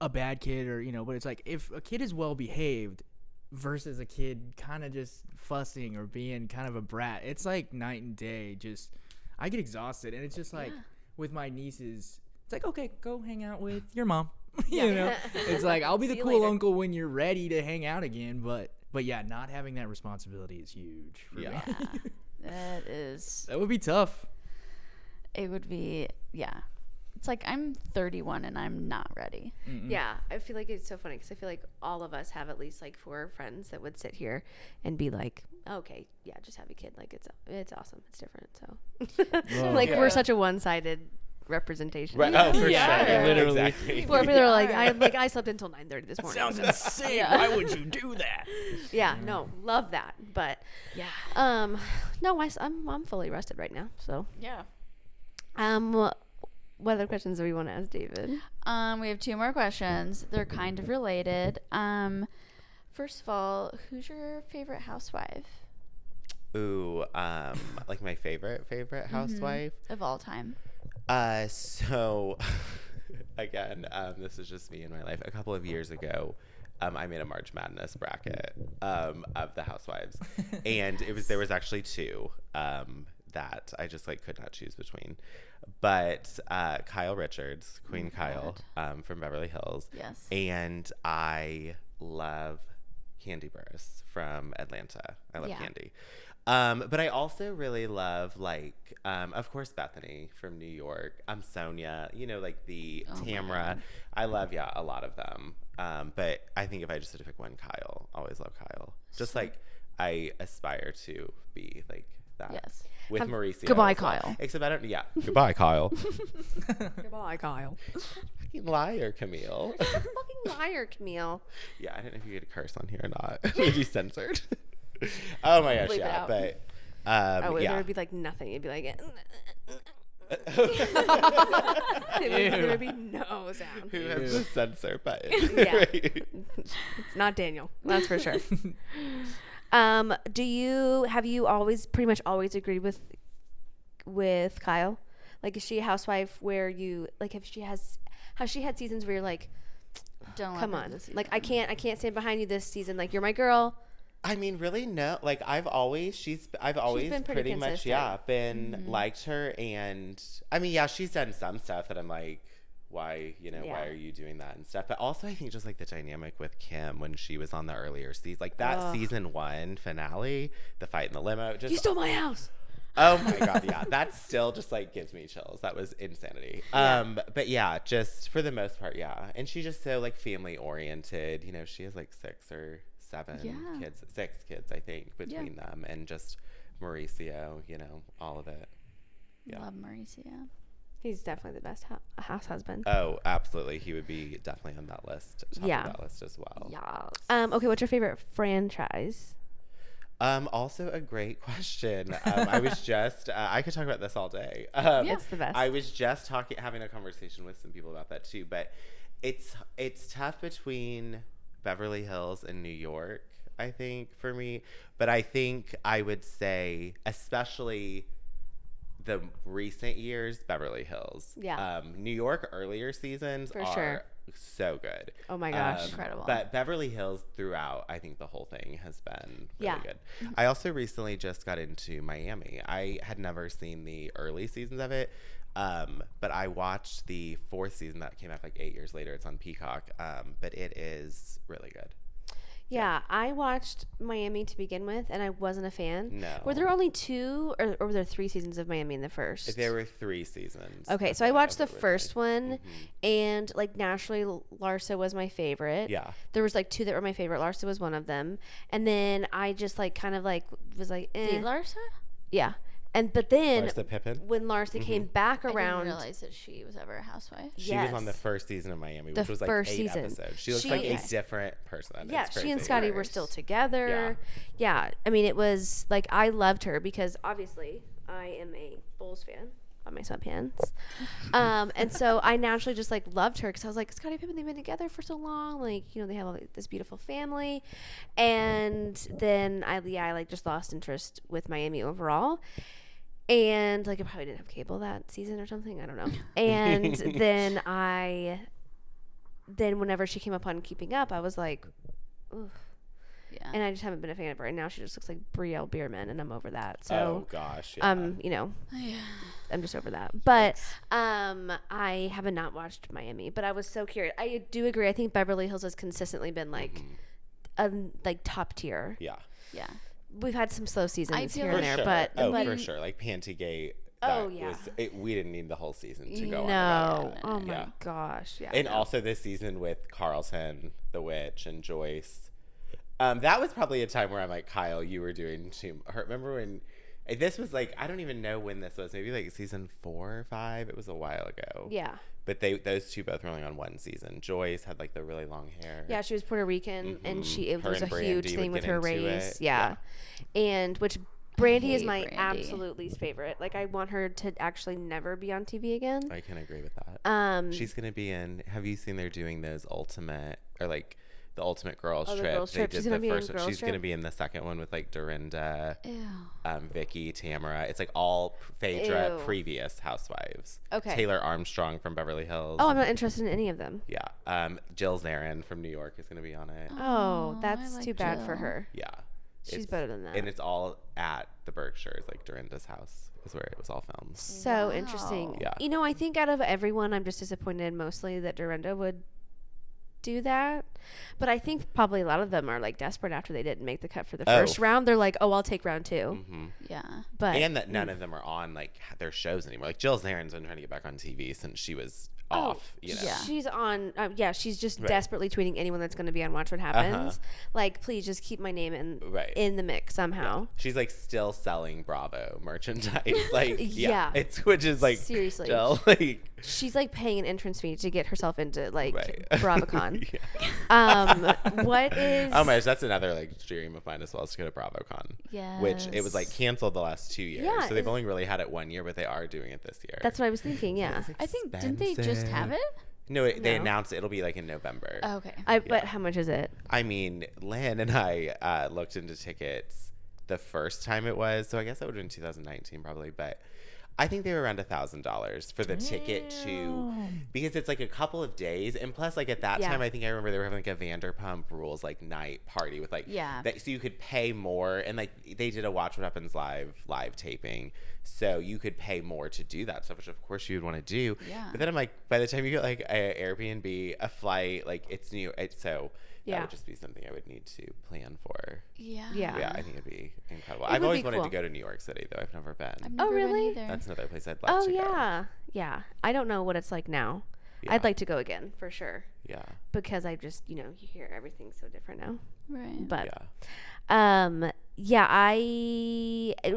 a bad kid or but it's like if a kid is well behaved versus a kid kind of just fussing or being kind of a brat, it's like night and day. Just I get exhausted, and it's just like with my nieces, it's like, okay, go hang out with your mom. It's like I'll be the cool uncle when you're ready to hang out again, but not having that responsibility is huge for me. That would be tough. It would be, It's like I'm 31 and I'm not ready. Yeah, I feel like it's so funny because I feel like all of us have at least like 4 friends that would sit here and be like, okay, just have a kid. Like it's awesome. It's different. So we're such a one-sided representation. Right. Oh, for sure. Literally. Exactly. People are like, I slept until 9:30 this morning. Sounds insane. Why would you do that? No, love that. But no, I'm fully rested right now. So what other questions do we want to ask David? We have 2 more questions. They're kind of related. First of all, who's your favorite housewife? Ooh, like my favorite housewife of all time. So again, this is just me in my life. A couple of years ago, I made a March Madness bracket of the housewives, and there was actually 2 that I just like could not choose between. But Kyle Richards, Queen Kyle, from Beverly Hills, yes, and I love Candy Burris from Atlanta. I love Candy. But I also really love, like, of course, Bethany from New York. Sonia, you know, like the Tamra. I love, a lot of them. But I think if I just had to pick one, Kyle. Always love Kyle. Just like I aspire to be like that. Yes. With Mauricio. Goodbye, as well. Kyle. Except I don't. Yeah. Goodbye, Kyle. Goodbye, Kyle. Fucking liar, Camille. Fucking liar, Camille. Yeah, I don't know if you get a curse on here or not. Would you censored? Oh my gosh, Bleep it yeah. out. But There yeah. would be like nothing. It'd be like. Ew. There would be no sound. Who has the censor button? Yeah. Right. It's not Daniel. That's for sure. Have you always pretty much always agreed with Kyle? Like, is she a housewife where you like has she had seasons where you're like, Don't come let her on, this like season. I can't stand behind you this season. Like, you're my girl. I mean, really, no. Like, I've always been pretty pretty much, consistent. been liked her. And I mean, yeah, she's done some stuff that I'm like, why, why are you doing that and stuff? But also, I think just like the dynamic with Kim when she was on the earlier season, like that season 1 finale, the fight in the limo. Just, You stole my house. Oh my God, yeah. That still just like gives me chills. That was insanity. But yeah, just for the most part, yeah. And she's just so like family oriented. She has like 6 or 7 kids, 6 kids, I think, between them. And just Mauricio, all of it. Yeah. Love Mauricio. He's definitely the best house husband. Oh, absolutely. He would be definitely on that list. Top Yeah. of that list as well. Yes. Okay, what's your favorite franchise? Also a great question. I was just, I could talk about this all day. It's the best. I was just having a conversation with some people about that too, but it's tough between Beverly Hills and New York, I think, for me. But I think I would say, especially the recent years, Beverly Hills. Yeah. New York earlier seasons For are sure. so good. Oh my gosh. Incredible. But Beverly Hills throughout, I think the whole thing has been really Yeah. good. I also recently just got into Miami. I had never seen the early seasons of it, but I watched the 4th season that came out like 8 years later. It's on Peacock, but it is really good. Yeah, I watched Miami to begin with, and I wasn't a fan. No. Were there only 2, or were there 3 seasons of Miami in the first? There were 3 seasons. Okay, so I of watched the it first one, Mhm. and like naturally, Larsa was my favorite. Yeah. There was like 2 that were my favorite. Larsa was one of them, and then I just like kind of like was like, The Larsa? yeah. But then Larsa Pippen. when Larsa came back I around, didn't realize that she was ever a housewife. She was on the first season of Miami, The which was like first 8 season. episodes. She looks She- like Yes. a different person. yeah, It's she and crazy. Scotty were still together. Yeah, I mean, it was like I loved her because obviously I am a Bulls fan on my sweatpants, and so I naturally just like loved her because I was like, Scotty Pippen, they've been together for so long, like they have all this beautiful family, and then I like just lost interest with Miami overall. And like I probably didn't have cable that season or something, I don't know. And then whenever she came up on Keeping Up, I was like, ooh. Yeah. And I just haven't been a fan of her. And now she just looks like Brielle Bierman, and I'm over that. So, Oh gosh. Yeah. Yeah. I'm just over that. But I have not watched Miami, but I was so curious. I do agree. I think Beverly Hills has consistently been like top tier. Yeah. Yeah. We've had some slow seasons feel here For and there, sure. but for sure. Like Pantygate. Oh, yeah. We didn't need the whole season to go on. no. about it. Oh my Yeah. gosh. Yeah. And also this season with Carlton, the witch, and Joyce. That was probably a time where I'm like, Kyle, you were doing too. Remember when this was like, I don't even know when this was. Maybe like season 4 or 5. It was a while ago. Yeah. But those two both were only on one season. Joyce had like the really long hair. Yeah, she was Puerto Rican, and it Her was a and Brandy huge would thing with get her into race. it. Yeah. And which Brandy is hate my Brandy. absolute least favorite. Like, I want her to actually never be on TV again. I can agree with that. She's gonna be in. Have you seen they're doing those ultimate or like the ultimate girls Oh, the trip? girls They trip. did She's the gonna be in first one. girls She's trip? gonna be in the second one with like Dorinda, Ew. Vicky, Tamara. It's like all Phaedra Ew. previous housewives. Okay. Taylor Armstrong from Beverly Hills. Oh, I'm not interested in any of them. Yeah. Jill Zarin from New York is gonna be on it. Oh, I that's like too bad for Jill. her. Yeah. She's better than that. And it's all at the Berkshires, like Dorinda's house is where it was all filmed. So Wow. interesting. Yeah. I think out of everyone, I'm just disappointed mostly that Dorinda would do that. But I think probably a lot of them are like desperate after they didn't make the cut for the Oh. first round. They're like, oh, I'll take round 2. Mm-hmm. Yeah. But And that none of them are on like their shows anymore. Like Jill Zarin's been trying to get back on TV since she was off. You know. Yeah. she's on. She's just Right. desperately tweeting anyone that's going to be on Watch What Happens. Like, please just keep my name in the mix somehow. She's like still selling Bravo merchandise. Like Yeah. it's which is like Seriously. Jill, like She's like paying an entrance fee to get herself into like right. BravoCon. Yeah. What is? Oh my gosh, that's another like dream of mine as well, is to go to BravoCon. Yes. Which it was like canceled the last 2 years. Yeah, So they've only really had it 1 year, but they are doing it this year. That's what I was thinking. Yeah. It's I think, didn't they just have it? No, they No. announced it'll be like in November. Oh, okay. But how much is it? I mean, Lynn and I looked into tickets the first time it was, so I guess that would have been 2019 probably, but I think they were around $1,000 for the ticket to, because it's like a couple of days, and plus like at that Yeah. time I think I remember they were having like a Vanderpump Rules like night party with like so you could pay more, and like they did a Watch What Happens live taping, so you could pay more to do that stuff, which of course you would want to do. Yeah. But then I'm like, by the time you get like a Airbnb, a flight, like it's new, so that would just be something I would need to plan for. Yeah. Yeah. Yeah, I think it'd be incredible. It I've would always be wanted cool. to go to New York City, though. I've never been. I've never been really? either. That's another place I'd like to go. Yeah. I don't know what it's like now. Yeah. I'd like to go again for sure, Yeah. because I just you hear everything's so different now. Right. But Yeah.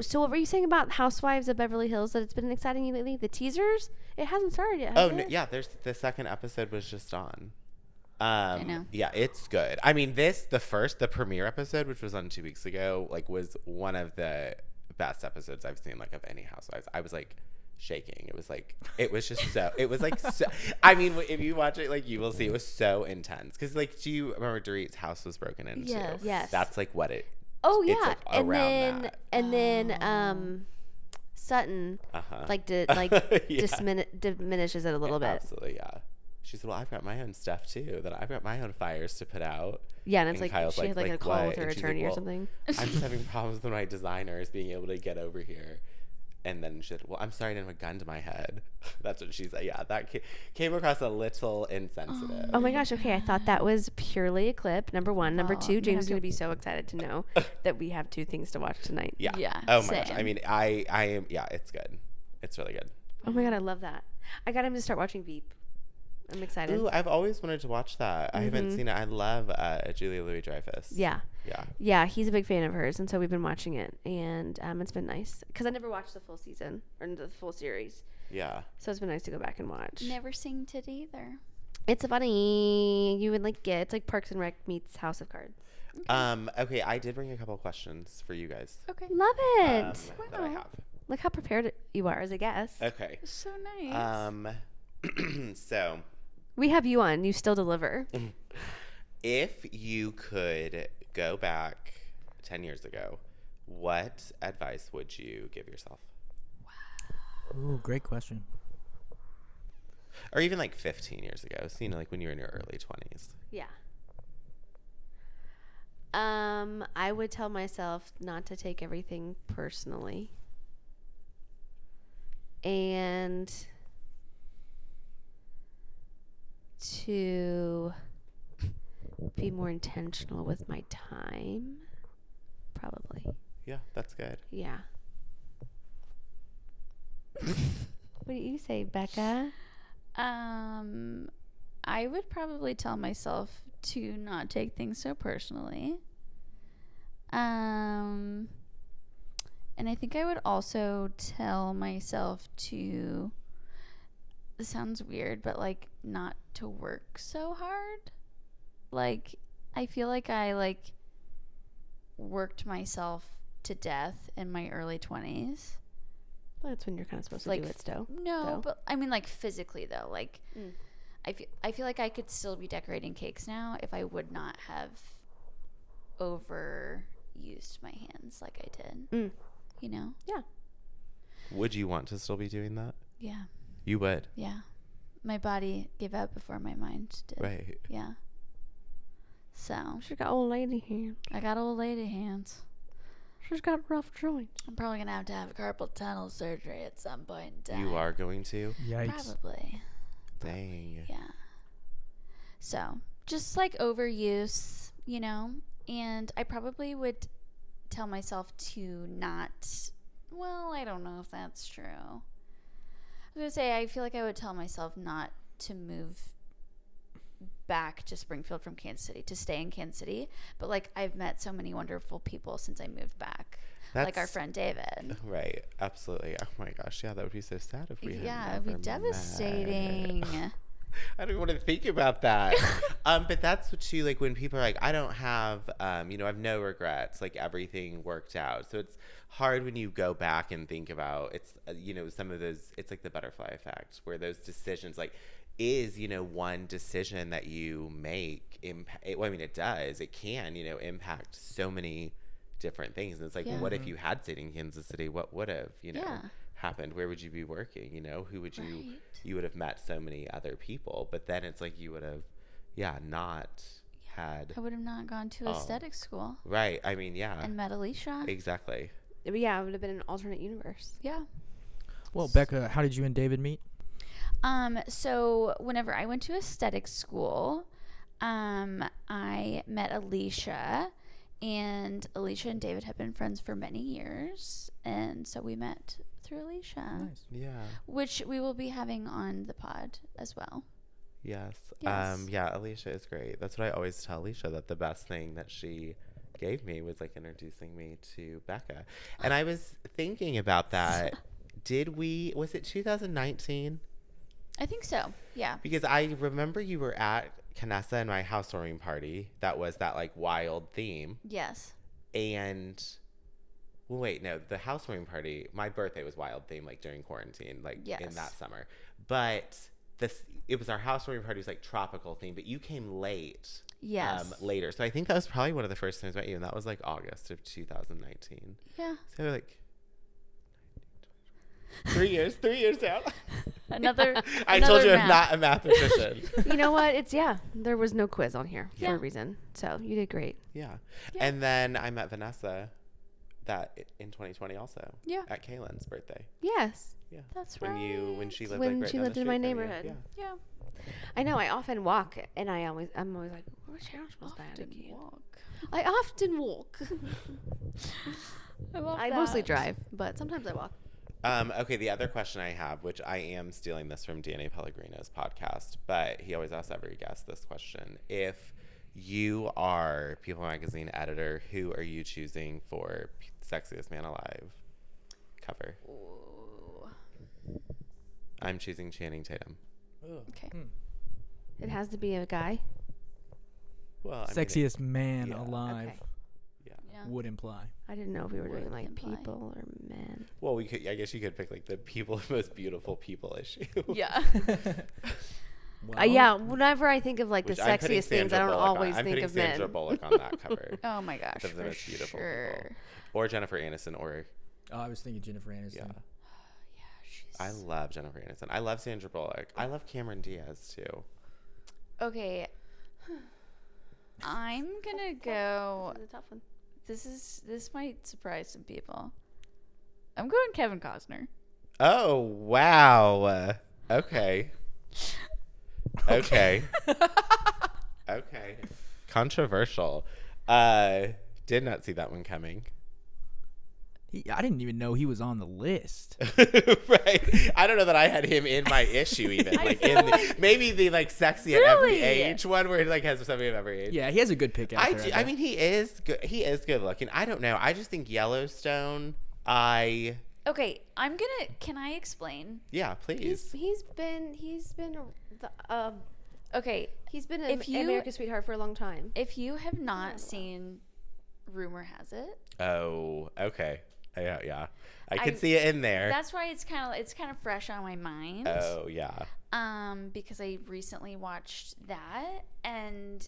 So what were you saying about Housewives of Beverly Hills, that it's been exciting you lately? The teasers? It hasn't started yet, has Oh, no, it? yeah. There's the second episode was just on. I know. Yeah, it's good. I mean, the premiere episode, which was on 2 weeks ago, like was one of the best episodes I've seen, like of any Housewives. I was like shaking. It was just so, it was like, so, I mean, if you watch it, like you will see it was so intense. Cause like, do you remember Dorit's house was broken into? Yes. That's like what it, Oh it's, yeah, like, and around then that. Sutton Yeah. diminishes it a little bit. Absolutely, yeah. She said, well, I've got my own stuff too. That I've got my own fires to put out. Yeah, and it's like Kyle's she had like a call what? with her And she's attorney or well, something. I'm just having problems with my designers being able to get over here. And then she said, well, I'm sorry I didn't have a gun to my head. That's what she said. Yeah, that came across a little insensitive. Oh my gosh, okay. I thought that was purely a clip, number one. Number Oh, two, I'm gonna James have is to- going to be so excited to know that we have 2 things to watch tonight. Yeah. Yeah, Oh my gosh. same. I mean, I am, yeah, it's good. It's really good. Oh my God, I love that. I got him to start watching Veep. I'm excited. Ooh, I've always wanted to watch that. I haven't seen it. I love Julia Louis-Dreyfus. Yeah. Yeah. Yeah, he's a big fan of hers, and so we've been watching it, and it's been nice. Because I never watched the full season, or the full series. Yeah. So it's been nice to go back and watch. Never seen it either. It's funny. You would like it. It's like Parks and Rec meets House of Cards. Okay, I did bring a couple questions for you guys. Okay. Love it. That I have. Look how prepared you are as a guest. Okay. So nice. So, We have you on. You still deliver. if you could go back 10 years ago, what advice would you give yourself? Ooh, great question. Or even like 15 years ago, so, like when you were in your early 20s. Yeah. I would tell myself not to take everything personally. And to be more intentional with my time. Probably. Yeah, that's good. Yeah. What do you say, Becca? I would probably tell myself to not take things so personally. And I think I would also tell myself to, this sounds weird, but like not to work so hard. Like, I feel like I worked myself to death in my early 20s. Well, that's when you're kind of supposed to Like, do it still. No, though. but I mean like physically though. Like I feel like I could still be decorating cakes now if I would not have overused my hands like I did. You know? Yeah. Would you want to still be doing that? Yeah. You would. Yeah. My body gave out before my mind did. Right. Yeah. So She's got old lady hands. I got old lady hands. She's got rough joints. I'm probably gonna have carpal tunnel surgery at some point in time. You are going to? Yikes. Probably. Dang. Yeah. So just like overuse, you know, and I probably would tell myself to not, well, I don't know if that's true. I was going to say, I feel like I would tell myself not to move back to Springfield from Kansas City, to stay in Kansas City. But like, I've met so many wonderful people since I moved back. Like our friend David. Right. Absolutely. Oh my gosh. Yeah, that would be so sad if we had Yeah, it would be devastating. I don't even want to think about that. But that's what you like when people are like, I don't have, you know, I have no regrets. Like everything worked out. So it's hard when you go back and think about it's, you know, some of those, it's like the butterfly effect where those decisions like is, you know, one decision that you make. Well, I mean, it does. It can, you know, impact so many different things. And it's like, well, what if you had stayed in Kansas City? What would have, you know, happened? Where would you be working? You know, who would you would have met so many other people, but then it's like you would have, not had. I would have not gone to aesthetic school. Right. I mean, And met Alicia. Exactly. Yeah, it would have been an alternate universe. Yeah. Well, Becca, how did you and David meet? So whenever I went to aesthetic school, I met Alicia. And Alicia and David have been friends for many years. And so we met through Alicia. Nice. Yeah. Which we will be having on the pod as well. Yes. Yes. Yeah, Alicia is great. That's what I always tell Alicia, that the best thing that she gave me was like introducing me to Becca. And I was thinking about that. Was it 2019? I think so. Yeah. Because I remember you were at Canessa and my housewarming party. That was that like wild theme. Yes. And well, wait, no, the housewarming party, my birthday was wild theme, like during quarantine, like in that summer. But it was our housewarming party was like tropical theme, but you came late. Yes. Later. So I think that was probably one of the first times I met you, and that was like August of 2019. Yeah. So like 3 years out. I told you I'm not a mathematician. You know what? There was no quiz on here for a reason. So you did great. Yeah. And then I met Vanessa in 2020 also. Yeah. At Kaylin's birthday. Yes. Yeah. That's when right. When she lived When like right she down lived the in my street from you. neighborhood. Yeah. I know. I often walk, and I'm always like, which house was that again? I often walk. I love I that. mostly drive, but sometimes I walk. Okay, the other question I have, which I am stealing this from Danny Pellegrino's podcast, but he always asks every guest this question. If you are People Magazine editor, who are you choosing for Sexiest Man Alive cover? Ooh. I'm choosing Channing Tatum. Okay. It has to be a guy. Well, I mean, Sexiest man alive Okay. Yeah. would imply. I didn't know if we were doing Would like imply. people or men. well, we could. I guess you could pick like the most beautiful people issue. Yeah. Yeah, whenever I think of like the Which I'm putting sexiest things, I Sandra don't Bullock always on. I'm think putting of Sandra men. Bullock on that cover. Oh my gosh. Of the For most beautiful sure. people. Or Jennifer Aniston, or Oh, I was thinking Jennifer Aniston. yeah. Yeah, she's. I love Jennifer Aniston. I love Sandra Bullock. I love Cameron Diaz too. Okay. I'm gonna go. This is a tough one. This might surprise some people. I'm going Kevin Costner. Oh wow. Okay. Okay. Okay. Controversial. Did not see that one coming. I didn't even know he was on the list. Right. I don't know that I had him in my issue even. Like in maybe the like sexy at every Really? age one where he like has somebody of every age. Yeah, he has a good pick out there. I mean he is good. He is good looking. I don't know. I just think Yellowstone. Okay, can I explain? Yeah, please. He's been Okay, he's been If you- America's sweetheart for a long time. if you have not seen Rumor Has It, Oh, okay. Yeah. I could see it in there. that's why it's kind of fresh on my mind. Oh, yeah. Because I recently watched that, and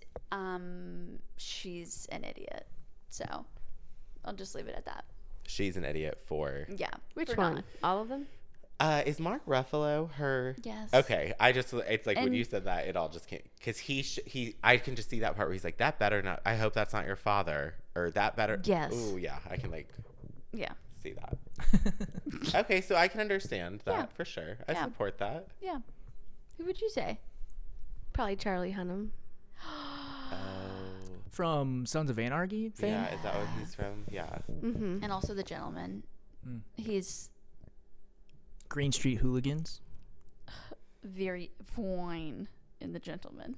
she's an idiot. So I'll just leave it at that. She's an idiot for. Yeah. Which for one? not. All of them? Is Mark Ruffalo her? Yes. Okay. It's like when And- you said that, it all just can't. Because I can just see that part where he's like, that better not. I hope that's not your father. Or that better. Yes. Ooh, yeah. I can like Yeah. see that. Okay. So I can understand that Yeah. for sure. I Yeah. support that. Yeah. Who would you say? Probably Charlie Hunnam. from Sons of Anarchy fame. Yeah, is that where he's from? Yeah. Mm-hmm. And also the gentleman. Mm. He's Green Street Hooligans. very fine in the gentleman.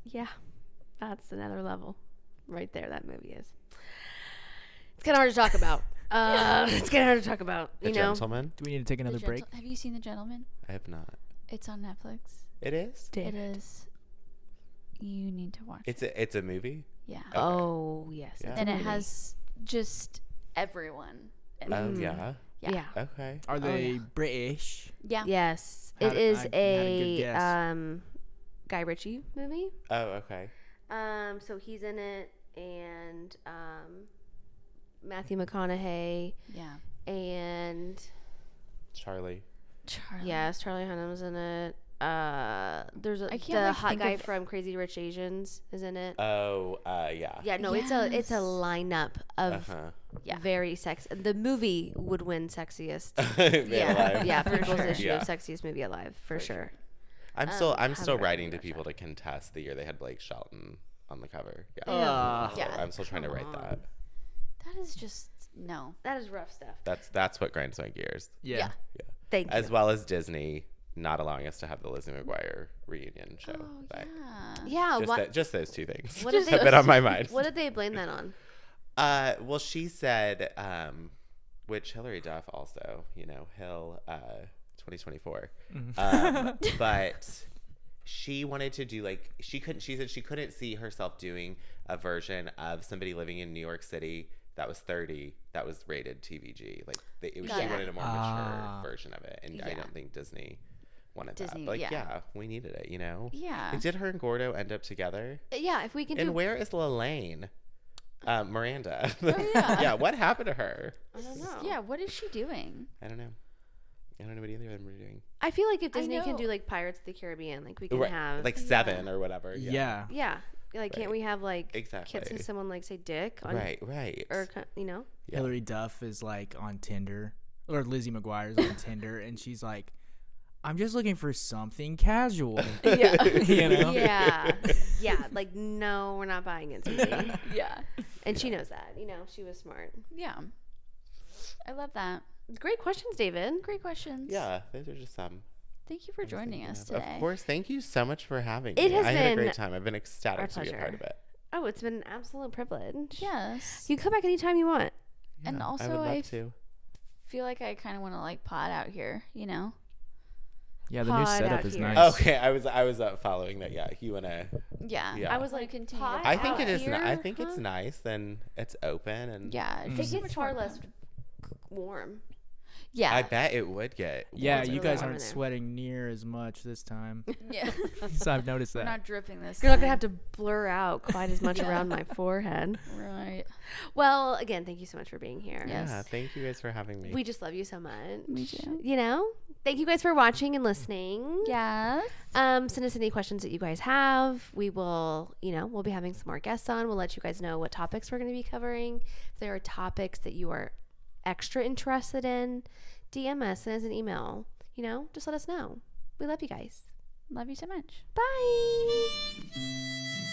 Yeah, that's another level, right there. That movie is. It's kind of hard to talk about. It's kind of hard to talk about. The You know. Gentleman? Do we need to take another break? Have you seen The Gentleman? I have not. It's on Netflix. It is? It is. You need to watch it. It's a movie? Yeah. Okay. Oh yes. Yeah. it's a And it movie. has just everyone. in it. Oh, Mhm. yeah. Yeah. Okay. Are they yeah. British? Yeah. Yes, How it d- is I had a good a guess. Guy Ritchie movie. Oh, okay. So he's in it, and Matthew McConaughey, Yeah. and Charlie. Charlie. yes, Charlie Hunnam's in it. There's I can't, the like, hot think guy of- from Crazy Rich Asians is in it. Oh, yeah. Yeah, no, it's a Yes. lineup of Uh-huh. Yeah. very sex. The movie would win sexiest. Man yeah, alive. yeah, For people's sure. issue Yeah. of sexiest movie alive for sure. I'm haven't still read writing it, to people to contest the year they had Blake Shelton on the cover. Yeah. Yeah. I'm still trying to write Come that. on. That is just no. That is rough stuff. That's what grinds my gears. Yeah. Yeah. Thank As you. well as Disney not allowing us to have the Lizzie McGuire reunion show. Oh But Yeah, what? just those two things What did have they- been on my mind. What did they blame that on? Well, she said, which Hillary Duff also, Hill, 2024. But she wanted to do she said she couldn't see herself doing a version of somebody living in New York City that was 30 that was rated TVG. She Yeah. wanted a more mature version of it, and I Yeah. don't think Disney wanted Disney, that. But yeah. we needed it, Yeah. Like, did her and Gordo end up together? Yeah, if we can And do. where is Lelaine? Miranda. Oh, yeah. Yeah, what happened to her? I don't know. Yeah. What is she doing? I don't know. I don't know what either of them are doing. I feel like if I Disney can know. do Pirates of the Caribbean, we can Right, have like 7 or whatever. Yeah. yeah, can't Right. we have Exactly. can't someone say Dick on Right. or Yeah. Hillary Duff is on Tinder, or Lizzie McGuire's on Tinder, and she's like, I'm just looking for something casual. Yeah. You know? yeah, no, we're not buying it, Susie. Yeah. And she knows that, she was smart. Yeah. I love that. Great questions, David. Great questions. Yeah, those are just some. Thank you for joining us Of today. course. Thank you so much for having It me. has I had a been great time. I've been ecstatic our to be a part pleasure. of it. Oh, it's been an absolute privilege. Yes. You can come back anytime you want. And Yeah, also I would love I to. feel like I kind of want to pod out here, Yeah, the new Pod setup out is here. nice. Okay, I was following that. Yeah, you wanna. Yeah. Yeah. I was Wanna continue. pod I think out it is. here, I think huh? it's nice and it's open and. Yeah. It just so gets much far more less comfortable. warm. Yeah. I bet it would get. Yeah, It's you really guys warm aren't in there. sweating near as much this time. Yeah. So I've noticed We're that. not dripping this You're not gonna time. have to blur out quite as much Yeah. around my forehead. Right. Well, again, thank you so much for being here. Yes. Yeah, thank you guys for having me. We just love you so much. Me too. Thank you guys for watching and listening. Yes. Send us any questions that you guys have. We will, we'll be having some more guests on. We'll let you guys know what topics we're going to be covering. If there are topics that you are extra interested in, DM us, send us an email. Just let us know. We love you guys. Love you so much. Bye.